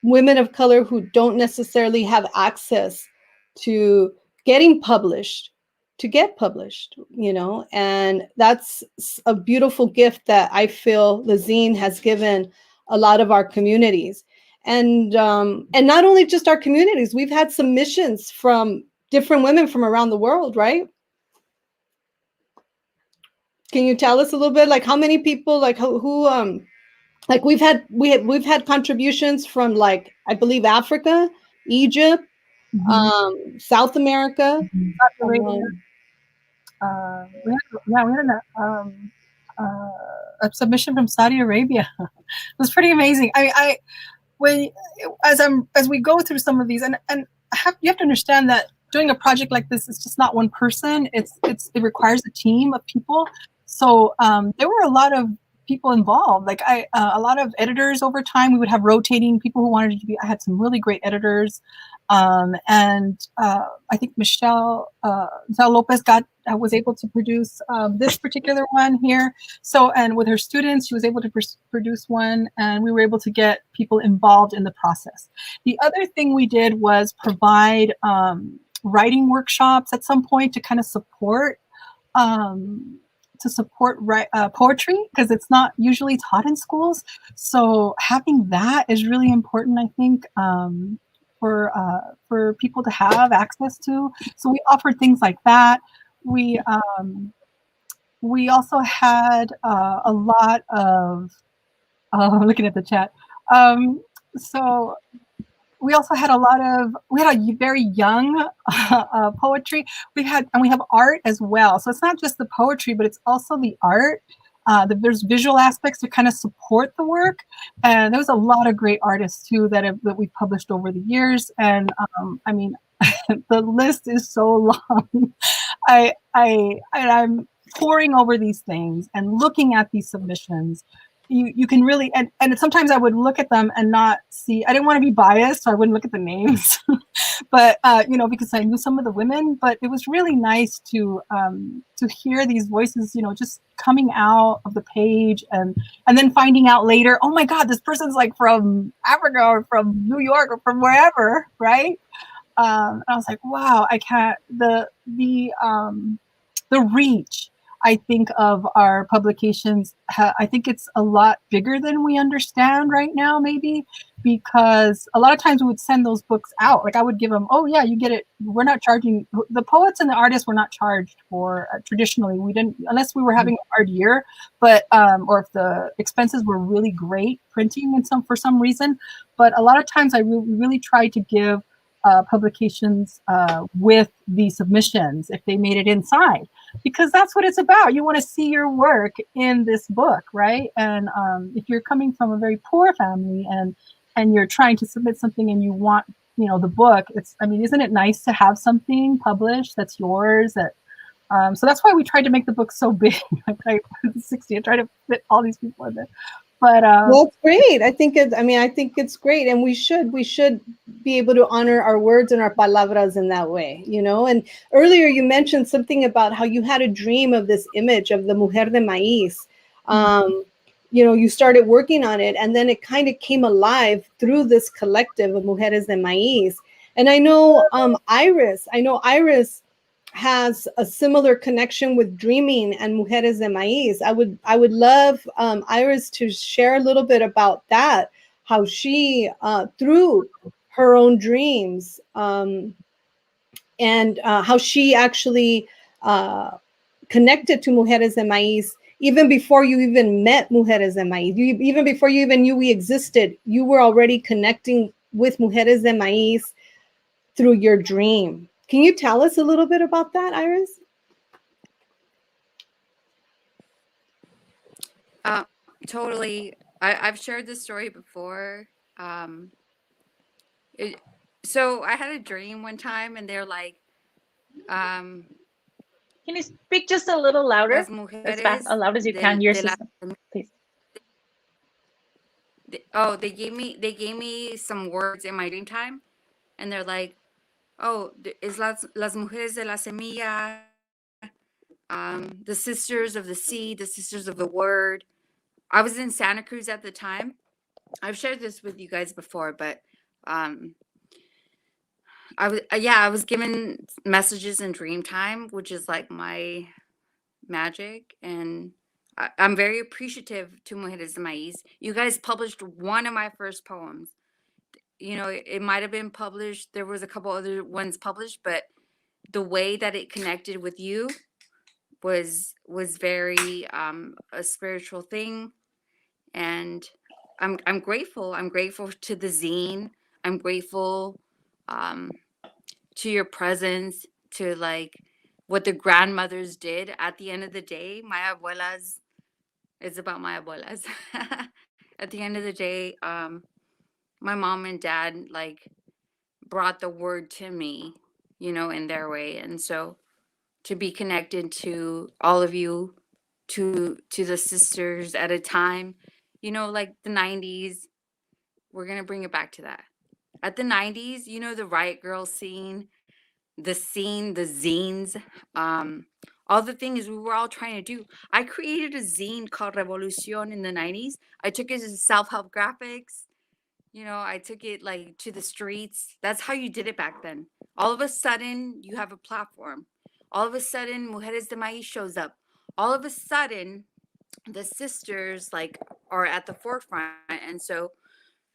women of color who don't necessarily have access to getting published to get published, you know, and that's a beautiful gift that I feel the zine has given a lot of our communities. And not only just our communities, we've had submissions from different women from around the world, right? Can you tell us a little bit, like how many people, like who like we've had contributions from, like, I believe Africa, Egypt, South America. We had a submission from Saudi Arabia. It was pretty amazing. As we go through some of these, and you have to understand that doing a project like this is just not one person. It requires a team of people. So there were a lot of people involved. Like a lot of editors over time. We would have rotating people who wanted to be. I had some really great editors, and I think Michelle Lopez was able to produce this particular one here. So, and with her students, she was able to produce one, and we were able to get people involved in the process. The other thing we did was provide writing workshops at some point to kind of support poetry, because it's not usually taught in schools. So having that is really important, I think, for people to have access to. So we offered things like that. We also had a lot of looking at the chat. So we also had we had a very young poetry. We have art as well. So it's not just the poetry, but it's also the art. There's visual aspects to kind of support the work. And there was a lot of great artists too that we published over the years. And I mean, the list is so long. I'm poring over these things and looking at these submissions. You can really, and sometimes I would look at them and not see, I didn't want to be biased, so I wouldn't look at the names, but, you know, because I knew some of the women, but it was really nice to hear these voices, you know, just coming out of the page and then finding out later, oh my God, this person's like from Africa or from New York or from wherever, right? And I was like, wow, I can't, the reach, I think, of our publications, I think it's a lot bigger than we understand right now, maybe, because a lot of times we would send those books out. Like I would give them, oh yeah, you get it. We're not charging, the poets and the artists were not charged for, traditionally, we didn't, unless we were having a hard year, but, or if the expenses were really great printing for some reason. But a lot of times I really tried to give publications with the submissions if they made it inside, because that's what it's about. You want to see your work in this book, right? And if you're coming from a very poor family and you're trying to submit something and you want, you know, the book, isn't it nice to have something published that's yours? So that's why we tried to make the book so big. Like 60, I tried to fit all these people in there. But well, it's great. I think it's great, and we should be able to honor our words and our palabras in that way, you know. And earlier you mentioned something about how you had a dream of this image of the Mujer de Maiz. You know, you started working on it, and then it kind of came alive through this collective of Mujeres de Maiz. And I know Iris has a similar connection with dreaming and Mujeres de Maiz. I would love Iris to share a little bit about that, how she through her own dreams and how she actually connected to Mujeres de Maiz even before you even met Mujeres de Maiz. Even before you even knew we existed, you were already connecting with Mujeres de Maiz through your dream. Can you tell us a little bit about that, Iris? Totally. I've shared this story before. So I had a dream one time, and they're like, Can you speak just a little louder? las As fast, mujeres as loud as you can. Your de la, system, please. they gave me some words in my dream time, and they're like, oh, es las mujeres de la semilla, the sisters of the seed, the sisters of the word. I was in Santa Cruz at the time. I've shared this with you guys before, but I was given messages in dream time, which is like my magic, and I'm very appreciative to Mujeres de Maiz. You guys published one of my first poems. You know, it might have been published. There was a couple other ones published, but the way that it connected with you was very a spiritual thing, and I'm grateful. I'm grateful to the zine. I'm grateful to your presence, to like what the grandmothers did. At the end of the day, my abuelas, it's about my abuelas. At the end of the day, my mom and dad like brought the word to me, you know, in their way. And so to be connected to all of you, to the sisters at a time, you know, like the 90s, we're going to bring it back to that. At the 90s, you know, the Riot Girl scene, the zines, all the things we were all trying to do. I created a zine called Revolucion in the 90s. I took it as self-help graphics. You know, I took it like to the streets. That's how you did it back then. All of a sudden, you have a platform. All of a sudden, Mujeres de Maiz shows up. All of a sudden, the sisters like are at the forefront. And so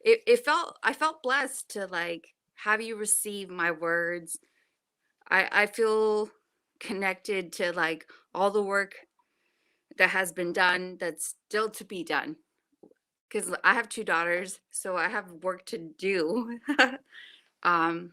I felt blessed to like have you receive my words. I feel connected to like all the work that has been done, that's still to be done. Because I have 2 daughters, so I have work to do. um,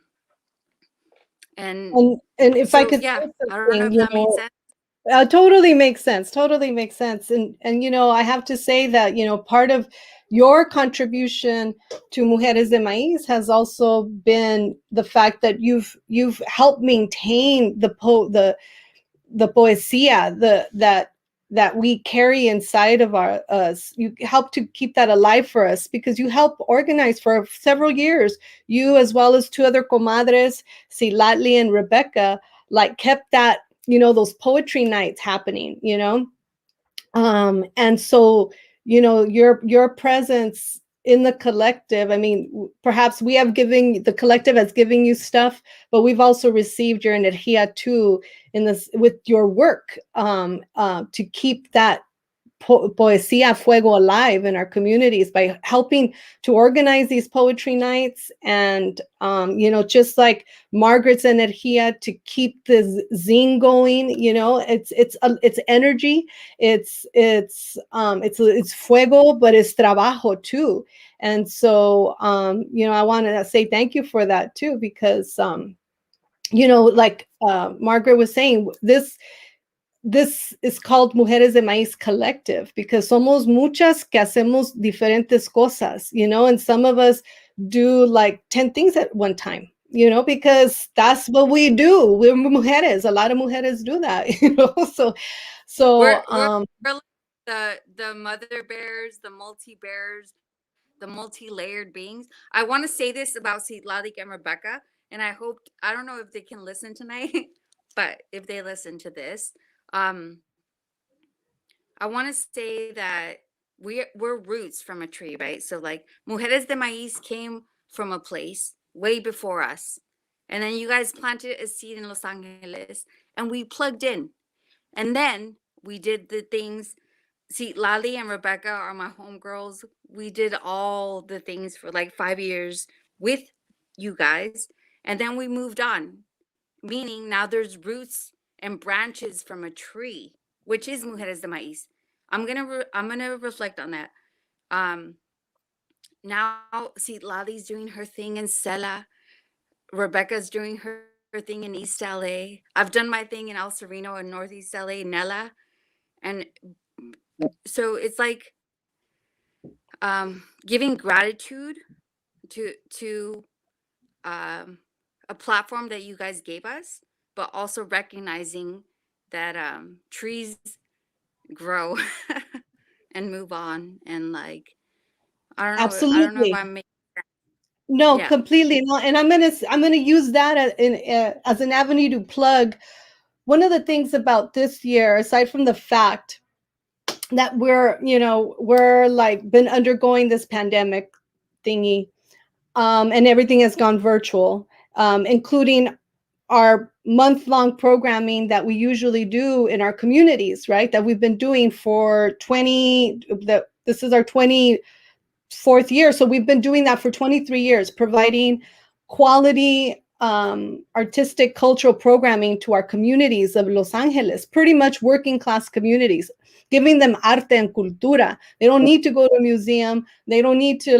and if I so could yeah, say I don't know something, if you that made know, sense. totally makes sense. Totally makes sense. And you know, I have to say that, you know, part of your contribution to Mujeres de Maiz has also been the fact that you've helped maintain the poesia that we carry inside of us. You help to keep that alive for us because you help organize for several years. You, as well as 2 other comadres, Silatli and Rebecca, like kept that, you know, those poetry nights happening, you know. And so, you know, your presence in the collective, I mean, perhaps the collective has given you stuff, but we've also received your energia too in this with your work, to keep that poesía fuego alive in our communities by helping to organize these poetry nights. And you know, just like Margaret's energia to keep the zine going, you know, it's energy, it's fuego, but it's trabajo too. And so you know, I want to say thank you for that too, because you know, like Margaret was saying, this is called Mujeres de Maiz Collective because somos muchas que hacemos diferentes cosas, you know, and some of us do like 10 things at one time, you know, because that's what we do. We're mujeres. A lot of mujeres do that, you know. So We're like the mother bears, the multi bears, the multi-layered beings. I want to say this about Citlalic and Rebecca, and I don't know if they can listen tonight, but if they listen to this, I want to say that we're roots from a tree, right? So like Mujeres de Maiz came from a place way before us, And then you guys planted a seed in Los Angeles, and we plugged in. And then we did the things. See, Lali and Rebecca are my homegirls. We did all the things for like 5 years with you guys. And then we moved on, meaning now there's roots and branches from a tree, which is Mujeres de Maiz. I'm gonna reflect on that. Now, see, Lali's doing her thing in Sela. Rebecca's doing her thing in East LA. I've done my thing in El Sereno in Northeast LA, Nella. And so it's like giving gratitude to a platform that you guys gave us, but also recognizing that trees grow and move on, and like I don't know if Absolutely. I'm making No, yeah. completely. No, and I'm gonna use that as an avenue to plug. One of the things about this year, aside from the fact that we're like been undergoing this pandemic thingy, and everything has gone virtual, including our month-long programming that we usually do in our communities, right? That we've been doing for this is our 24th year. So we've been doing that for 23 years, providing quality artistic cultural programming to our communities of Los Angeles, pretty much working class communities, giving them arte and cultura. They don't need to go to a museum. They don't need to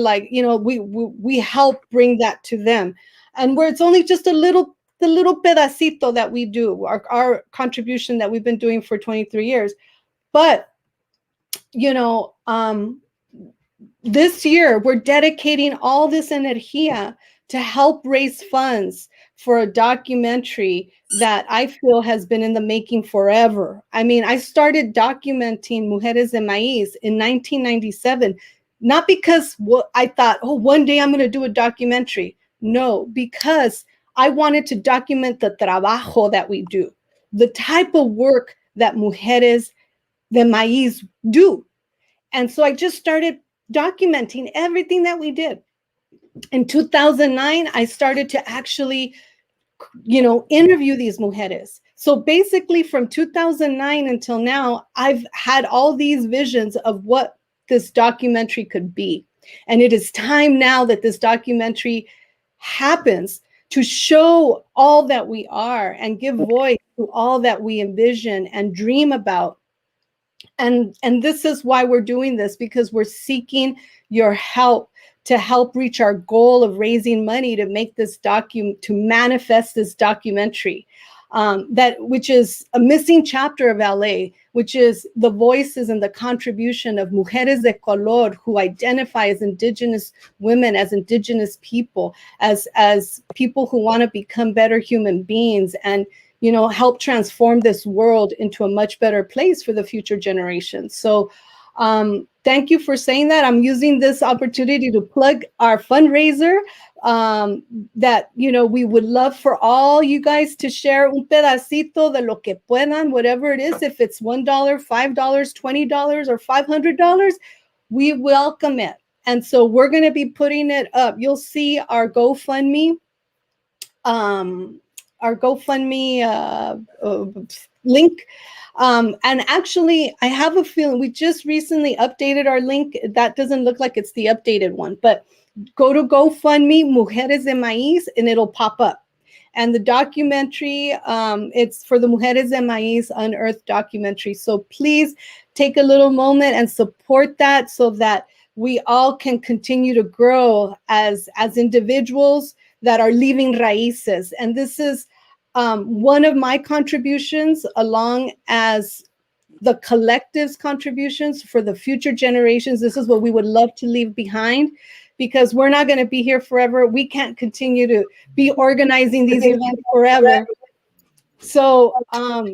we help bring that to them. And where it's only just the little pedacito that we do, our contribution that we've been doing for 23 years. But, this year, we're dedicating all this energía to help raise funds for a documentary that I feel has been in the making forever. I mean, I started documenting Mujeres de Maiz in 1997, not because I thought, one day I'm going to do a documentary. No, because I wanted to document the trabajo that we do, the type of work that Mujeres de Maiz do. And so I just started documenting everything that we did. In 2009, I started to actually, interview these mujeres. So basically from 2009 until now, I've had all these visions of what this documentary could be. And it is time now that this documentary happens to show all that we are and give voice to all that we envision and dream about. And this is why we're doing this, because we're seeking your help to help reach our goal of raising money to make this to manifest this documentary, which is a missing chapter of LA, which is the voices and the contribution of mujeres de color who identify as indigenous women, as indigenous people, as people who want to become better human beings and help transform this world into a much better place for the future generations. So thank you for saying that. I'm using this opportunity to plug our fundraiser that, we would love for all you guys to share un pedacito de lo que puedan, whatever it is. If it's $1, $5, $20, or $500, we welcome it. And so we're going to be putting it up. You'll see our GoFundMe link. And actually, I have a feeling we just recently updated our link. That doesn't look like it's the updated one, but go to GoFundMe Mujeres de Maiz and it'll pop up. And the documentary, it's for the Mujeres de Maiz UnEarthed documentary. So please take a little moment and support that so that we all can continue to grow as individuals that are leaving raíces. And this is one of my contributions, along as the collective's contributions for the future generations. This is what we would love to leave behind, because we're not going to be here forever. We can't continue to be organizing these events forever. So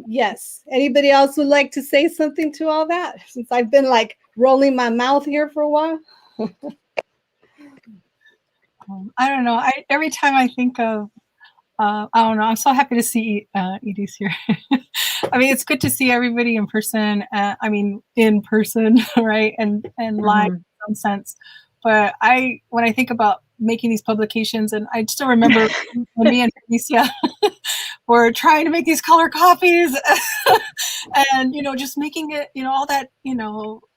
yes, anybody else would like to say something to all that, since I've been like rolling my mouth here for a while? I don't know. Every time I think of, I don't know, I'm so happy to see Edie's here. I mean, it's good to see everybody in person. Right? And live in some sense. But when I think about making these publications. And I still remember when me and Felicia were trying to make these color copies and, just making it, all that,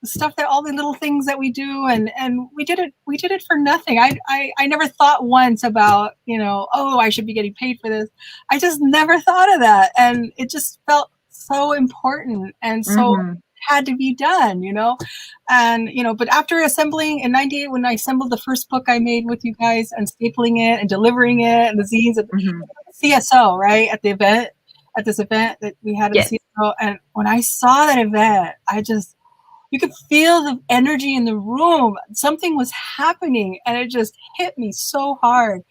stuff, that all the little things that we do. And we did it for nothing. I never thought once about, oh, I should be getting paid for this. I just never thought of that. And it just felt so important and so had to be done, and, but after assembling in 98, when I assembled the first book I made with you guys and stapling it and delivering it and the zines at CSO, right, at this event that we had at the CSO. And when I saw that event, you could feel the energy in the room. Something was happening and it just hit me so hard.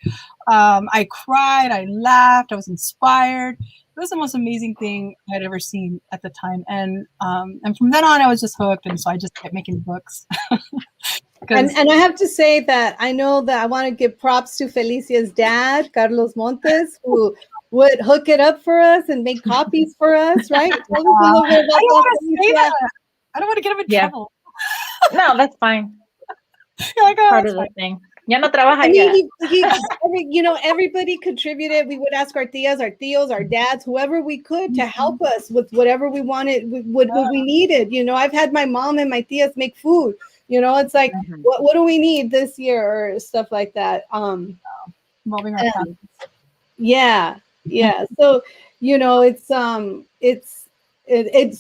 I cried, I laughed, I was inspired. It was the most amazing thing I'd ever seen at the time. And from then on, I was just hooked. And so I just kept making books. And I have to say that I know that I want to give props to Felicia's dad, Carlos Montes, who would hook it up for us and make copies for us, right? Tell us a little bit about that. I don't want to get him in trouble. No, that's fine. You're like, oh, part of the thing. Ya no trabaja. I mean, everybody contributed. We would ask our tias, our tios, our dads, whoever we could to help us with whatever we wanted, what we needed. I've had my mom and my tias make food. It's like, what do we need this year or stuff like that. Involving our families. Yeah. So, it's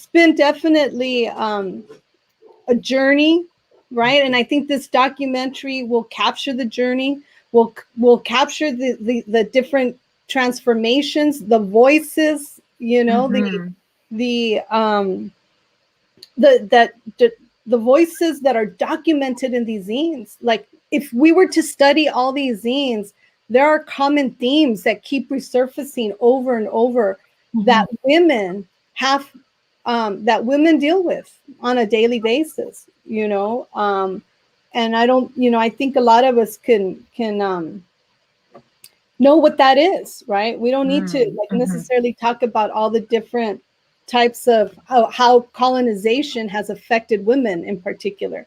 been definitely a journey. Right. And I think this documentary will capture the journey, will capture the different transformations, the voices, the voices that are documented in these zines. Like, if we were to study all these zines, there are common themes that keep resurfacing over and over that women have, that women deal with on a daily basis. And I don't, I think a lot of us can know what that is, right? We don't need to necessarily talk about all the different types of how colonization has affected women in particular.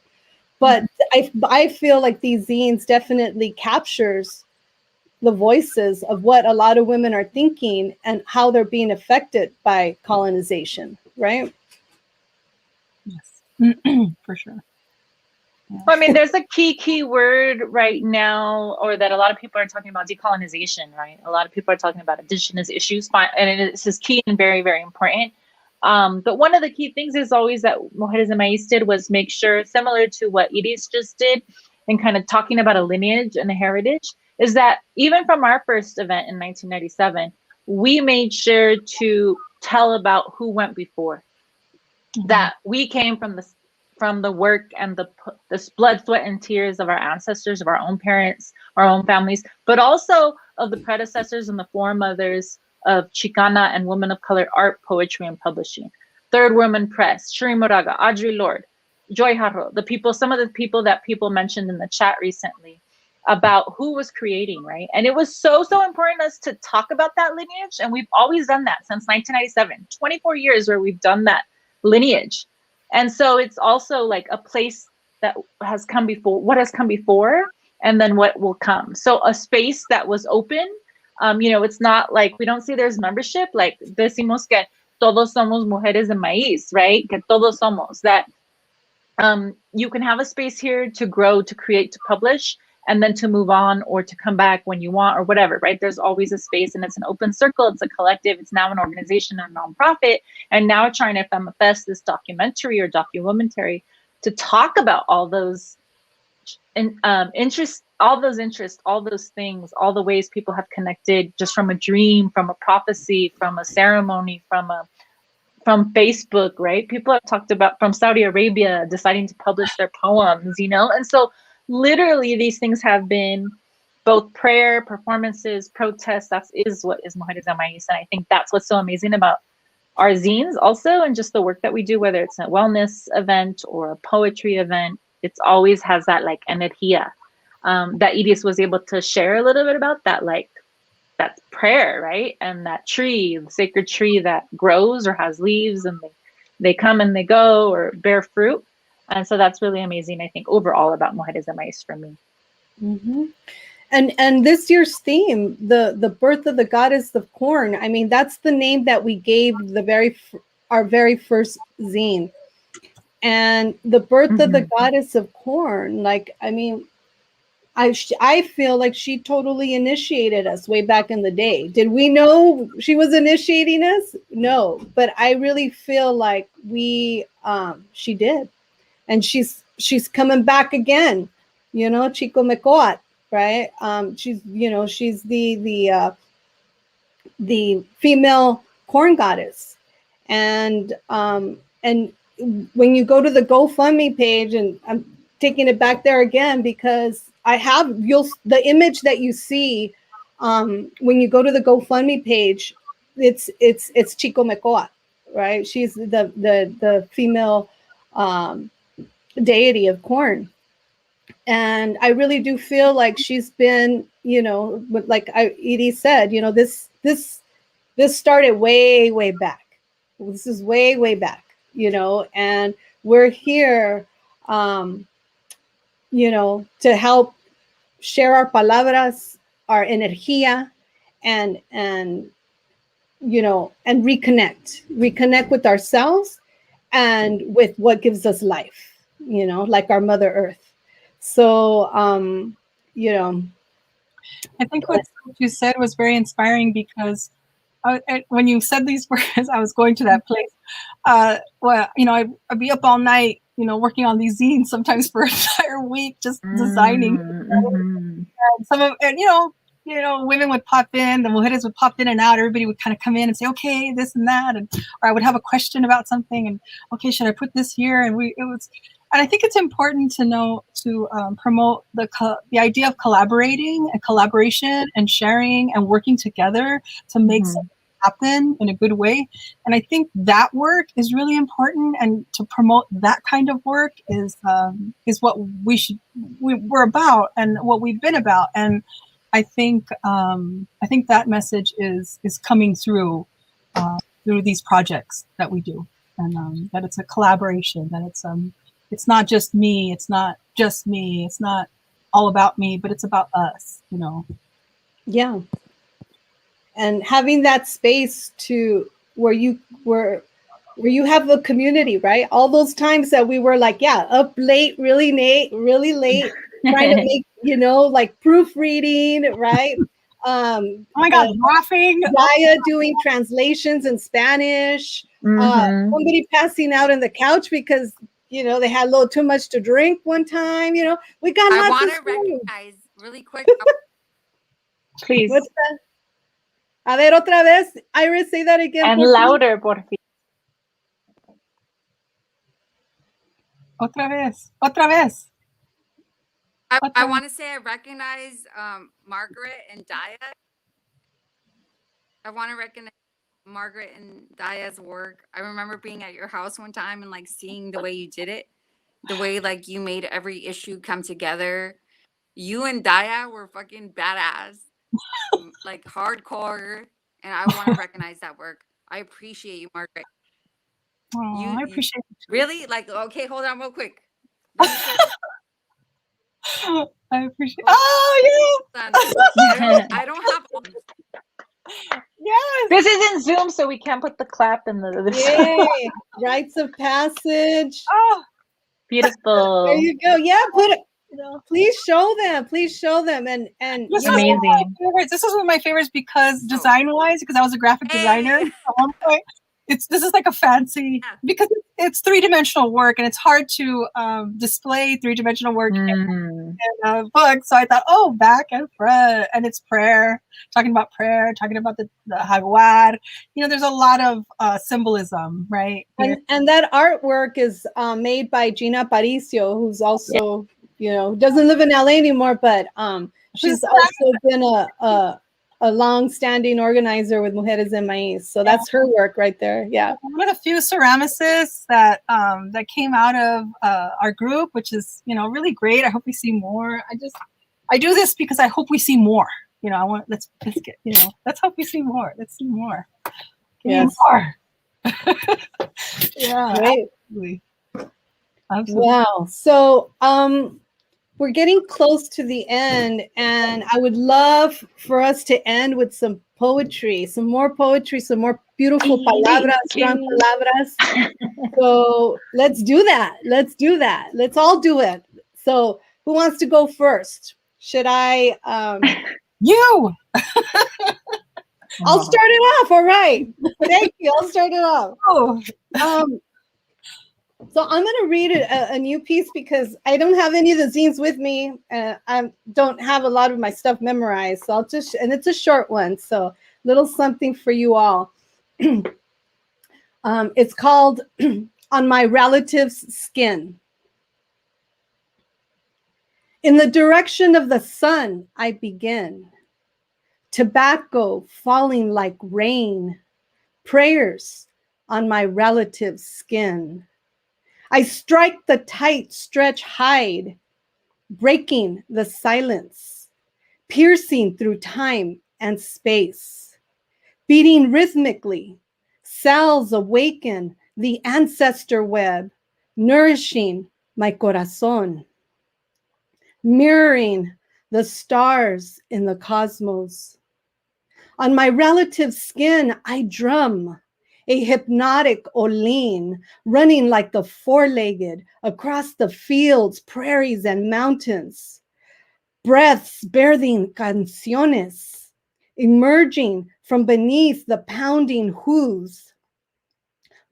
But I feel like these zines definitely captures the voices of what a lot of women are thinking and how they're being affected by colonization, right? Yes, for sure. Yeah. Well, I mean, there's a key word right now, or that a lot of people are talking about: decolonization, right? A lot of people are talking about indigenous issues, and this is key and very, very important. But one of the key things is always that Mujeres de Maiz did was make sure, similar to what Iris just did, and kind of talking about a lineage and a heritage, is that even from our first event in 1997, we made sure to tell about who went before. That we came from the work and the blood, sweat, and tears of our ancestors, of our own parents, our own families, but also of the predecessors and the foremothers of Chicana and women of color art, poetry, and publishing. Third Woman Press, Shri Moraga, Audre Lorde, Joy Harro, some of the people that people mentioned in the chat recently about who was creating, right? And it was so important us to talk about that lineage. And we've always done that since 1997, 24 years where we've done that lineage. And so it's also like a place that has come before, what has come before, and then what will come. So a space that was open, it's not like, we don't see there's membership, like decimos que todos somos mujeres de maíz, right? Que todos somos, that you can have a space here to grow, to create, to publish, and then to move on or to come back when you want or whatever, right? There's always a space, and it's an open circle. It's a collective. It's now an organization, a nonprofit. And now trying to manifest this documentary or documentary to talk about all those interests, all those things, all the ways people have connected just from a dream, from a prophecy, from a ceremony, from Facebook, right? People have talked about from Saudi Arabia deciding to publish their poems, and so literally these things have been both prayer, performances, protests. That is what is Mujeres de Maiz. And I think that's what's so amazing about our zines also, and just the work that we do, whether it's a wellness event or a poetry event, it's always has that like energia that Iris was able to share a little bit about, that like that prayer, right? And that tree, the sacred tree that grows or has leaves, and they come and they go or bear fruit. And so that's really amazing, I think, overall about Mujeres de Maiz for me. And this year's theme, the birth of the goddess of corn. I mean, that's the name that we gave our very first zine. And the birth of the goddess of corn, like, I mean, I feel like she totally initiated us way back in the day. Did we know she was initiating us? No, but I really feel like she did, and she's coming back again. You know, Chico Mecoat, right? She's the female corn goddess, and when you go to the GoFundMe page, and I'm taking it back there again because the image that you see when you go to the GoFundMe page, it's Chico Mecoat, right? She's the female deity of corn. And I really do feel like she's been, like Edie said, this started way back. This is way back, and we're here, to help share our palabras, our energía, and reconnect with ourselves and with what gives us life, like our Mother Earth. So, I think what you said was very inspiring, because when you said these words, I was going to that place. Well, I'd be up all night, working on these zines, sometimes for an entire week, just designing. And women would pop in, the mujeres would pop in and out. Everybody would kind of come in and say, okay, this and that. Or I would have a question about something, and okay, should I put this here? And I think it's important to promote the idea of collaborating and collaboration and sharing and working together to make something happen in a good way. And I think that work is really important, and to promote that kind of work is what we're about and what we've been about. And I think that message is coming through these projects that we do, and that it's a collaboration, that it's not just me. It's not all about me, but it's about us, Yeah. And having that space where you have a community, right? All those times that we were like, up late, really late, trying to make, like proofreading, right? Oh my God, laughing. Daya doing translations in Spanish. Somebody passing out on the couch because they had a little too much to drink one time. We got. I want to recognize really quick. Please. What's that? A ver, otra vez. Iris, say that again. And louder, por fin. Otra vez. I want to say I recognize Margaret and Daya. I want to recognize Margaret and Daya's work. I remember being at your house one time and like seeing the way you did it, the way like you made every issue come together. You and Daya were fucking badass, like hardcore, and I want to recognize that work. I appreciate you, Margaret. Oh, I appreciate it. Really? Like, okay, hold on real quick. I appreciate. Oh, yeah. I don't have. Yes. This is in Zoom, so we can't put the clap in the. Yay! Rites of passage. Oh, beautiful. There you go. Yeah, put it. Please show them. And this amazing. This is one of my favorites because design-wise, because I was a graphic designer at one point. This is like a fancy, because it's three-dimensional work, and it's hard to display three-dimensional work in a book. So I thought, back and front, and it's prayer, talking about the jaguar. There's a lot of symbolism, right? And that artwork is made by Gina Paricio, who's also, doesn't live in LA anymore, but she's also been a long-standing organizer with Mujeres de Maiz. So that's her work right there. Yeah. One of the few ceramicists that came out of our group, which is, really great. I hope we see more. I do this because I hope we see more. Let's get, let's hope we see more. Let's see more. Yes. More. Yeah. Right. Absolutely. Wow. So we're getting close to the end, and I would love for us to end with some poetry, some more beautiful palabras, strong palabras. So let's do that. Let's do that. Let's all do it. So who wants to go first? Should I? You. I'll start it off. All right. Thank you. I'll start it off. Oh. So I'm going to read a new piece because I don't have any of the zines with me. I don't have a lot of my stuff memorized. So and it's a short one. So little something for you all. It's called On My Relative's Skin. In the direction of the sun, I begin. Tobacco falling like rain. Prayers on my relative's skin. I strike the tight stretch hide, breaking the silence, piercing through time and space, beating rhythmically. Cells awaken the ancestor web, nourishing my corazón, mirroring the stars in the cosmos. On my relative's skin, I drum, a hypnotic Olin, running like the four-legged across the fields, prairies, and mountains. Breaths birthing canciones, emerging from beneath the pounding hooves.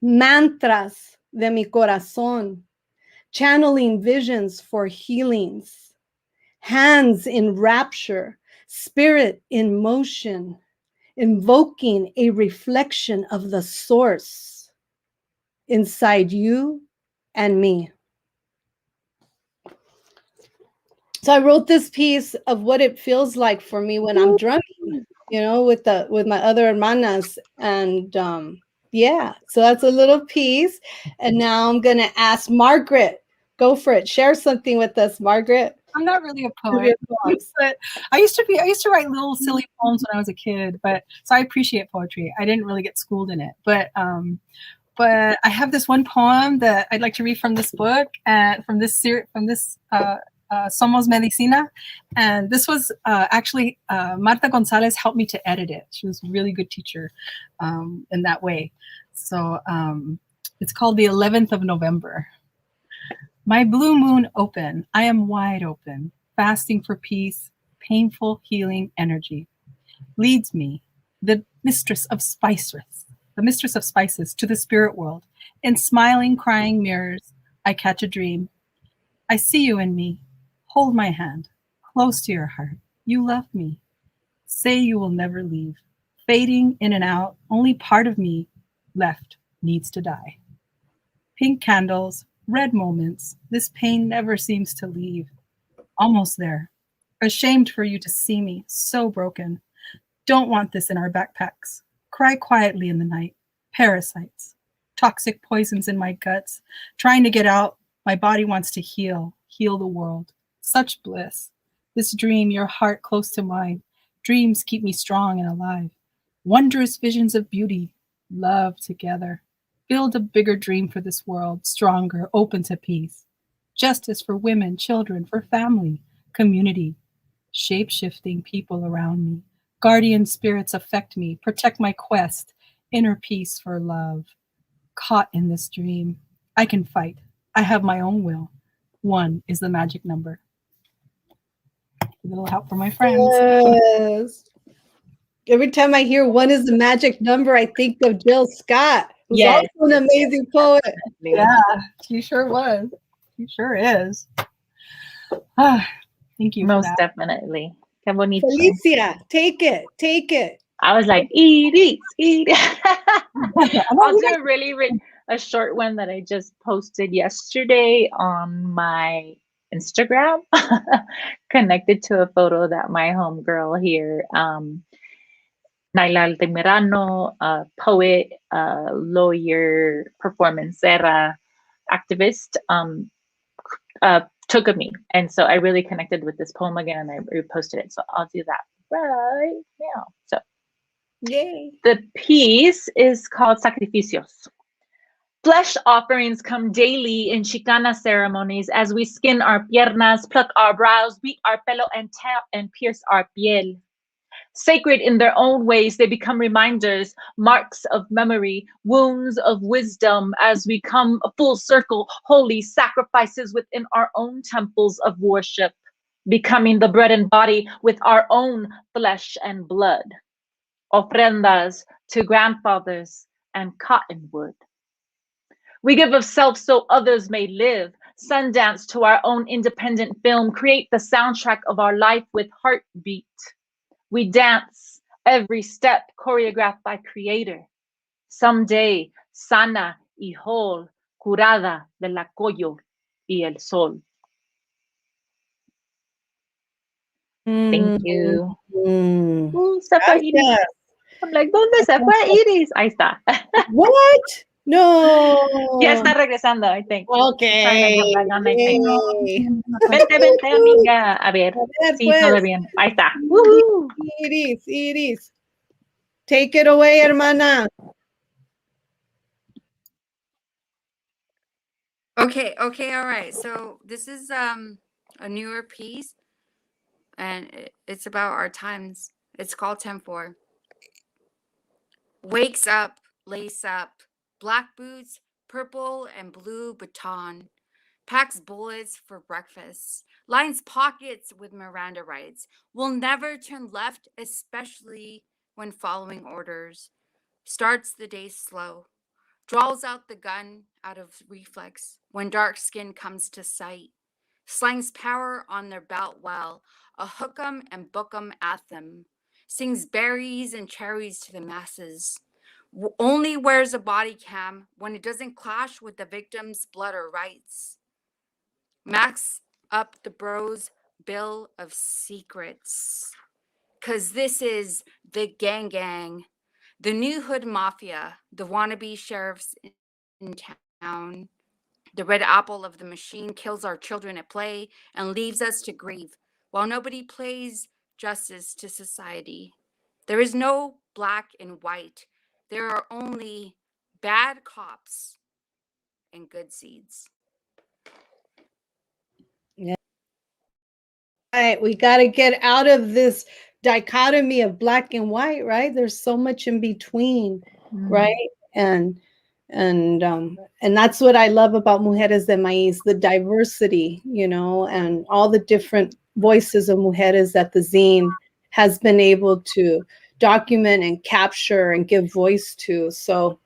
Mantras de mi corazón, channeling visions for healings. Hands in rapture, spirit in motion, invoking a reflection of the source inside you and me. So I wrote this piece of what it feels like for me when I'm drumming, you know, with my other hermanas. And yeah, so that's a little piece. And now I'm gonna ask Margaret, go for it. Share something with us, Margaret. I'm not really a poet, but I used to write little silly poems when I was a kid. But so I appreciate poetry. I didn't really get schooled in it, but I have this one poem that I'd like to read from this book and from this Somos Medicina, and this was actually Marta Gonzalez helped me to edit it. She was a really good teacher in that way. So it's called The 11th of November. My blue moon open, I am wide open, fasting for peace, painful healing energy. Leads me, the mistress of spices, to the spirit world. In smiling, crying mirrors, I catch a dream. I see you in me. Hold my hand, close to your heart. You love me. Say you will never leave. Fading in and out, only part of me left needs to die. Pink candles, red moments, this pain never seems to leave. Almost there. Ashamed for you to see me, so broken. Don't want this in our backpacks. Cry quietly in the night. Parasites. Toxic poisons in my guts. Trying to get out, my body wants to heal the world. Such bliss. This dream, your heart close to mine. Dreams keep me strong and alive. Wondrous visions of beauty. Love together. Build a bigger dream for this world, stronger, open to peace. Justice for women, children, for family, community. Shape-shifting people around me. Guardian spirits affect me, protect my quest. Inner peace for love. Caught in this dream. I can fight. I have my own will. 1 is the magic number. A little help for my friends. Yes. Every time I hear 1 is the magic number, I think of Jill Scott, who's also an amazing poet. Yeah, she sure was. She sure is. Thank you. Most definitely. Qué bonito. Felicia, take it. I was like, eat it. I'll do a short one that I just posted yesterday on my Instagram, connected to a photo that my homegirl here, Naila Altamirano, a poet, lawyer, performancera, activist, took of me. And so I really connected with this poem again, and I reposted it. So I'll do that right now. So yay. The piece is called Sacrificios. Flesh offerings come daily in Chicana ceremonies as we skin our piernas, pluck our brows, beat our pelo, and pierce our piel. Sacred in their own ways, they become reminders, marks of memory, wounds of wisdom as we come a full circle, holy sacrifices within our own temples of worship, becoming the bread and body with our own flesh and blood. Ofrendas to grandfathers and cottonwood. We give of self so others may live, Sundance to our own independent film, create the soundtrack of our life with heartbeat. We dance, every step choreographed by creator. Someday, sana y whole, curada del acollo y el sol. Thank you. Se fue Iris. I'm like, ¿dónde se fue Iris? Ahí está. What? No. Ya está regresando, I think. Okay. Vente, vente, amiga. A ver, sí, pues. todo bien. Ahí está. Woohoo. Iris. Take it away, hermana. Okay, all right. So this is a newer piece, and it's about our times. It's called 10-4. Wakes up, lace up, black boots, purple and blue baton. Packs bullets for breakfast. Lines pockets with Miranda rights. Will never turn left, especially when following orders. Starts the day slow. Draws out the gun out of reflex when dark skin comes to sight. Slangs power on their belt well, a hook 'em and book 'em at them. Sings berries and cherries to the masses. Only wears a body cam when it doesn't clash with the victim's blood or rights. Max up the bros' bill of secrets. 'Cause this is the gang, the new hood mafia, the wannabe sheriffs in town. The red apple of the machine kills our children at play and leaves us to grieve while nobody plays justice to society. There is no black and white. There are only bad cops and good seeds. Yeah. All right, we got to get out of this dichotomy of black and white, right? There's so much in between, right? And that's what I love about Mujeres de Maiz, the diversity, and all the different voices of mujeres that the zine has been able to document and capture and give voice to. So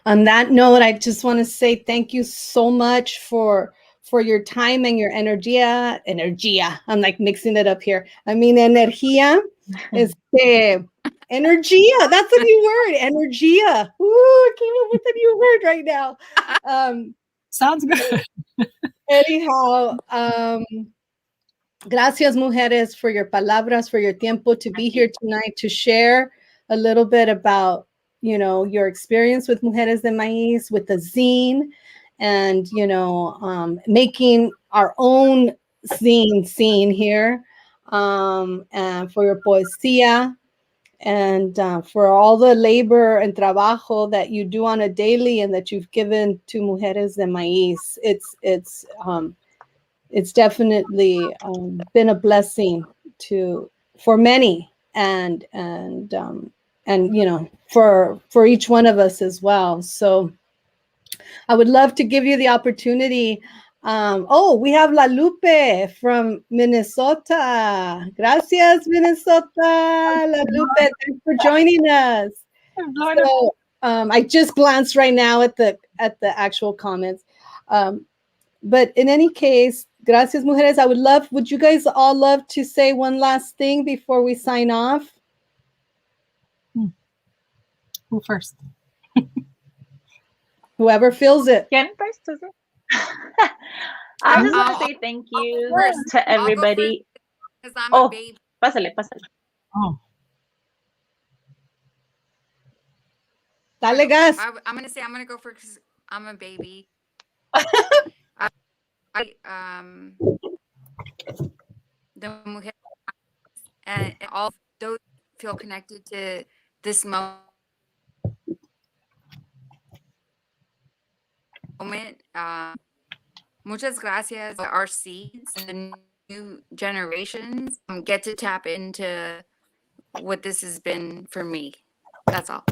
on that note, I just want to say thank you so much for your time and your energía. I'm like mixing it up here. I mean, energía. Energía. That's a new word. Energía. Ooh, I came up with a new word right now. Sounds good. Anyhow, gracias, mujeres, for your palabras, for your tiempo to be here tonight to share a little bit about, your experience with Mujeres de Maiz, with the zine, and, making our own scene here, and for your poesía, and for all the labor and trabajo that you do on a daily and that you've given to Mujeres de Maiz. It's definitely been a blessing for many, and for each one of us as well. So I would love to give you the opportunity. We have La Lupe from Minnesota. Gracias, Minnesota. La Lupe, thanks for joining us. So, I just glanced right now at the actual comments. But in any case, gracias, mujeres. Would you guys all love to say one last thing before we sign off? Who first? Whoever feels it. ¿Quién first? I just want to say thank you to everybody. Because I'm a baby. Pásale. Oh. Dale gas. I'm going to go first because I'm a baby. The mujeres and all those feel connected to this moment. moment. Muchas gracias. Our seeds and the new generations get to tap into what this has been for me. That's all.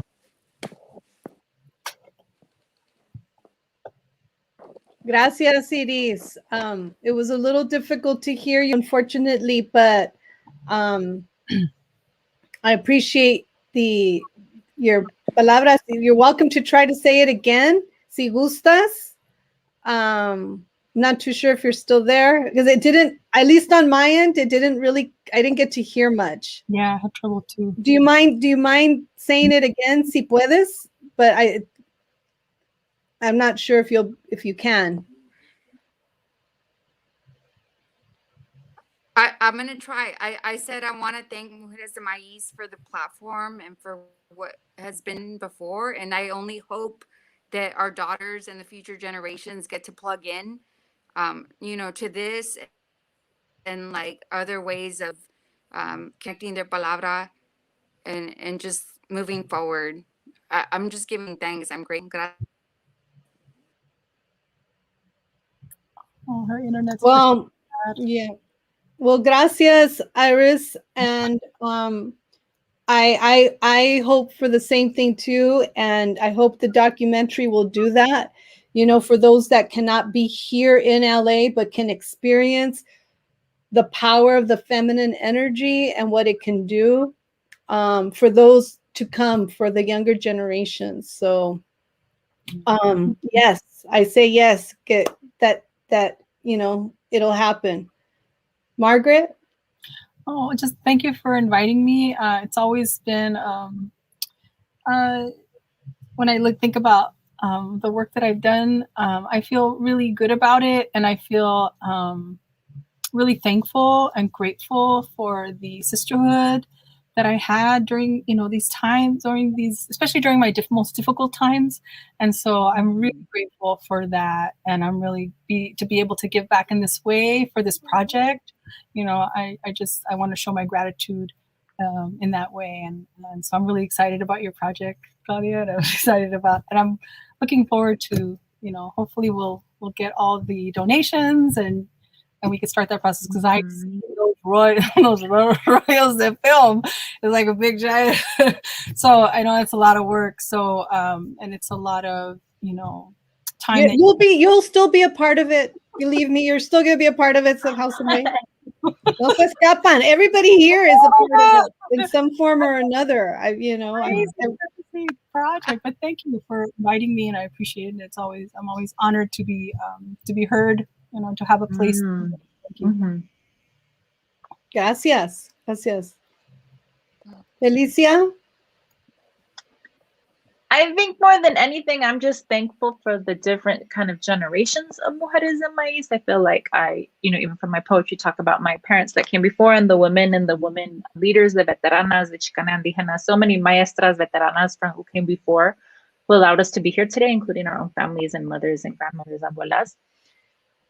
Gracias, Iris. It was a little difficult to hear you, unfortunately, but I appreciate your palabras. You're welcome to try to say it again, si gustas. Not too sure if you're still there, because it didn't, at least on my end, it didn't really, I didn't get to hear much. Yeah, I had trouble too. Do you mind saying it again, si puedes? But I'm not sure if you can. I'm going to try. I said I want to thank Mujeres de Maiz for the platform and for what has been before. And I only hope that our daughters and the future generations get to plug in, to this and like other ways of connecting their palabra and just moving forward. I'm just giving thanks. I'm grateful. Oh, her internet's Well, bad. yeah. Well, gracias, Iris, and I hope for the same thing too, and I hope the documentary will do that. For those that cannot be here in LA but can experience the power of the feminine energy and what it can do for those to come, for the younger generations. So, yes, I say yes. Get that it'll happen. Margaret? Oh, just thank you for inviting me. It's always been, when I think about the work that I've done, I feel really good about it. And I feel really thankful and grateful for the sisterhood that I had during, these times, especially during my most difficult times. And so I'm really grateful for that. And I'm really to be able to give back in this way for this project. I want to show my gratitude in that way. And so I'm really excited about your project, Claudia, and I'm excited and I'm looking forward to, hopefully we'll get all the donations and we can start that process, because I see those royals that film is like a big giant. So I know it's a lot of work. So and it's a lot of time. You'll still be a part of it. Believe me, you're still gonna be a part of it somehow, some way. No se escapan. Everybody here is a part of it in some form or another. Project, but thank you for inviting me, and I appreciate it. I'm always honored to be heard. To have a place. Mm-hmm. Thank you. Mm-hmm. Gracias. Felicia? I think more than anything, I'm just thankful for the different kind of generations of Mujeres de Maiz. I feel like even from my poetry, talk about my parents that came before and the women leaders, the veteranas, the Chicana Indígena, so many maestras, veteranas who came before, who allowed us to be here today, including our own families and mothers and grandmothers, abuelas.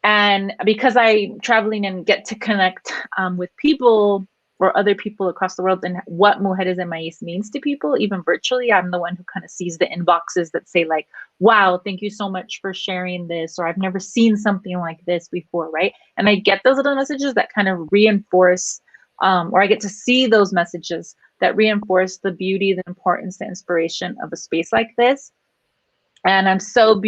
And because I'm traveling and get to connect with people or other people across the world and what Mujeres de Maiz means to people, even virtually, I'm the one who kind of sees the inboxes that say like, wow, thank you so much for sharing this, or I've never seen something like this before, right? And I get those little messages that kind of reinforce, or I get to see those messages that reinforce the beauty, the importance, the inspiration of a space like this. And I'm so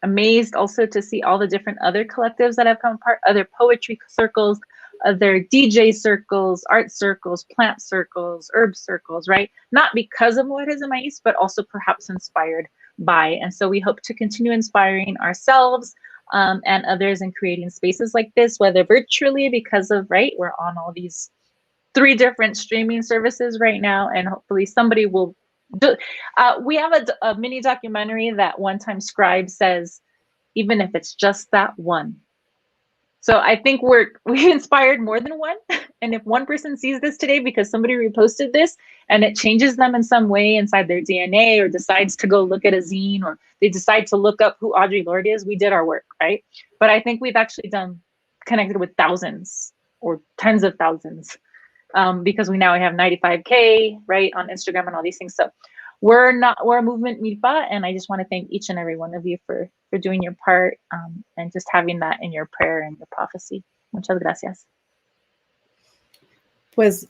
amazed also to see all the different other collectives that have come apart, other poetry circles, other DJ circles, art circles, plant circles, herb circles, right? Not because of Mujeres de Maiz, but also perhaps inspired by. And so we hope to continue inspiring ourselves and others in creating spaces like this, whether virtually because of, right, we're on all these 3 different streaming services right now, and hopefully somebody will we have a mini documentary that One Time Scribe says, even if it's just that one. So I think we inspired more than one. And if one person sees this today because somebody reposted this and it changes them in some way inside their DNA, or decides to go look at a zine, or they decide to look up who Audre Lorde is, we did our work, right? But I think we've actually connected with thousands or tens of thousands. Because we now have 95K, right, on Instagram and all these things. So we're a movement milpa, and I just want to thank each and every one of you for doing your part, and just having that in your prayer and your prophecy. Muchas gracias. Pues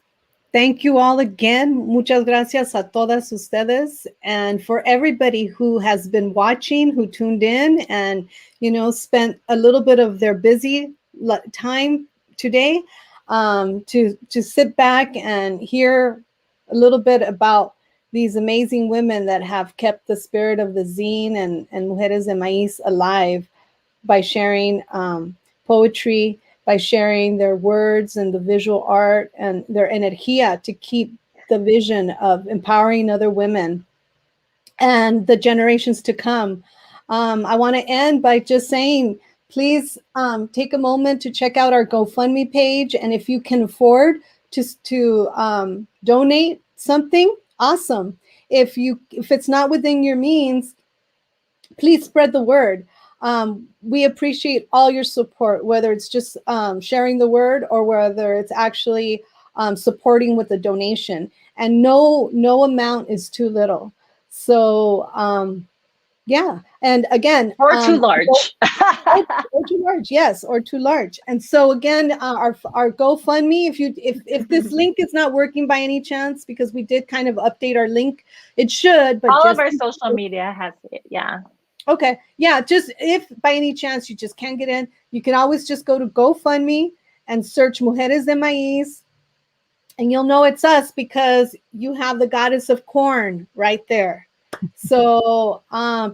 thank you all again. Muchas gracias a todas ustedes, and for everybody who has been watching, who tuned in and, you know, spent a little bit of their busy time today to sit back and hear a little bit about these amazing women that have kept the spirit of the zine and Mujeres de Maiz alive by sharing poetry, by sharing their words and the visual art and their energía to keep the vision of empowering other women and the generations to come. I want to end by just saying, please take a moment to check out our GoFundMe page. And if you can afford to donate something, awesome. If it's not within your means, please spread the word. We appreciate all your support, whether it's just sharing the word or whether it's actually supporting with a donation. And no amount is too little. So yeah, and again, or too large. or too large, yes, or too large. And so again, our GoFundMe, if this link is not working by any chance, because we did kind of update our link, it should, but all just of our social media has it, yeah. Okay, yeah, just if by any chance you just can't get in, you can always just go to GoFundMe and search Mujeres de Maiz, and you'll know it's us because you have the goddess of corn right there. So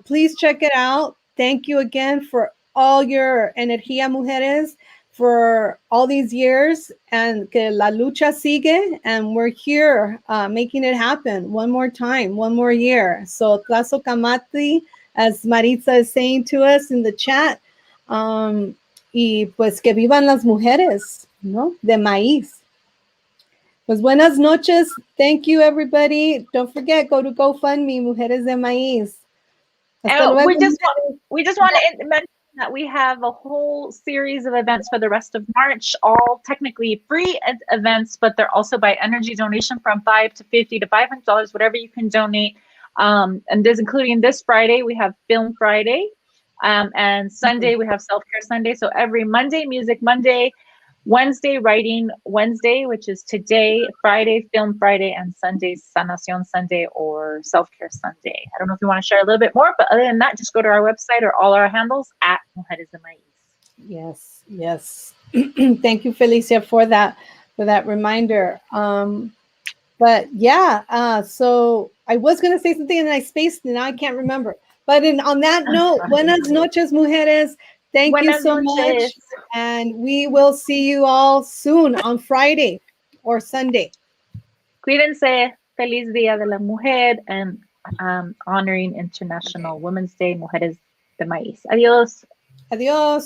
please check it out. Thank you again for all your energía, mujeres, for all these years, and que la lucha sigue, and we're here making it happen one more time, one more year. So Tlazo Kamati, as Maritza is saying to us in the chat, y pues que vivan las mujeres, ¿no? De maíz. Pues buenas noches. Thank you, everybody. Don't forget, go to GoFundMe, Mujeres de Maiz. We just want to mention that we have a whole series of events for the rest of March, all technically free events, but they're also by energy donation from $5 to $50 to $500, whatever you can donate. And this, including this Friday, we have Film Friday, and Sunday we have Self-Care Sunday. So every Monday, Music Monday, Wednesday, Writing Wednesday, which is today, Friday, Film Friday, and Sunday, Sanación Sunday or Self-Care Sunday. I don't know if you want to share a little bit more, but other than that, just go to our website or all our handles at Mujeres de Maiz. Yes. Thank you, Felicia, for that reminder. But yeah, so I was going to say something and I spaced and now I can't remember. But on that note, buenas noches, mujeres. Thank you so much. And we will see you all soon on Friday or Sunday. Cuídense. Feliz Día de la Mujer, and honoring International Women's Day, Mujeres de Maiz. Adiós. Adiós.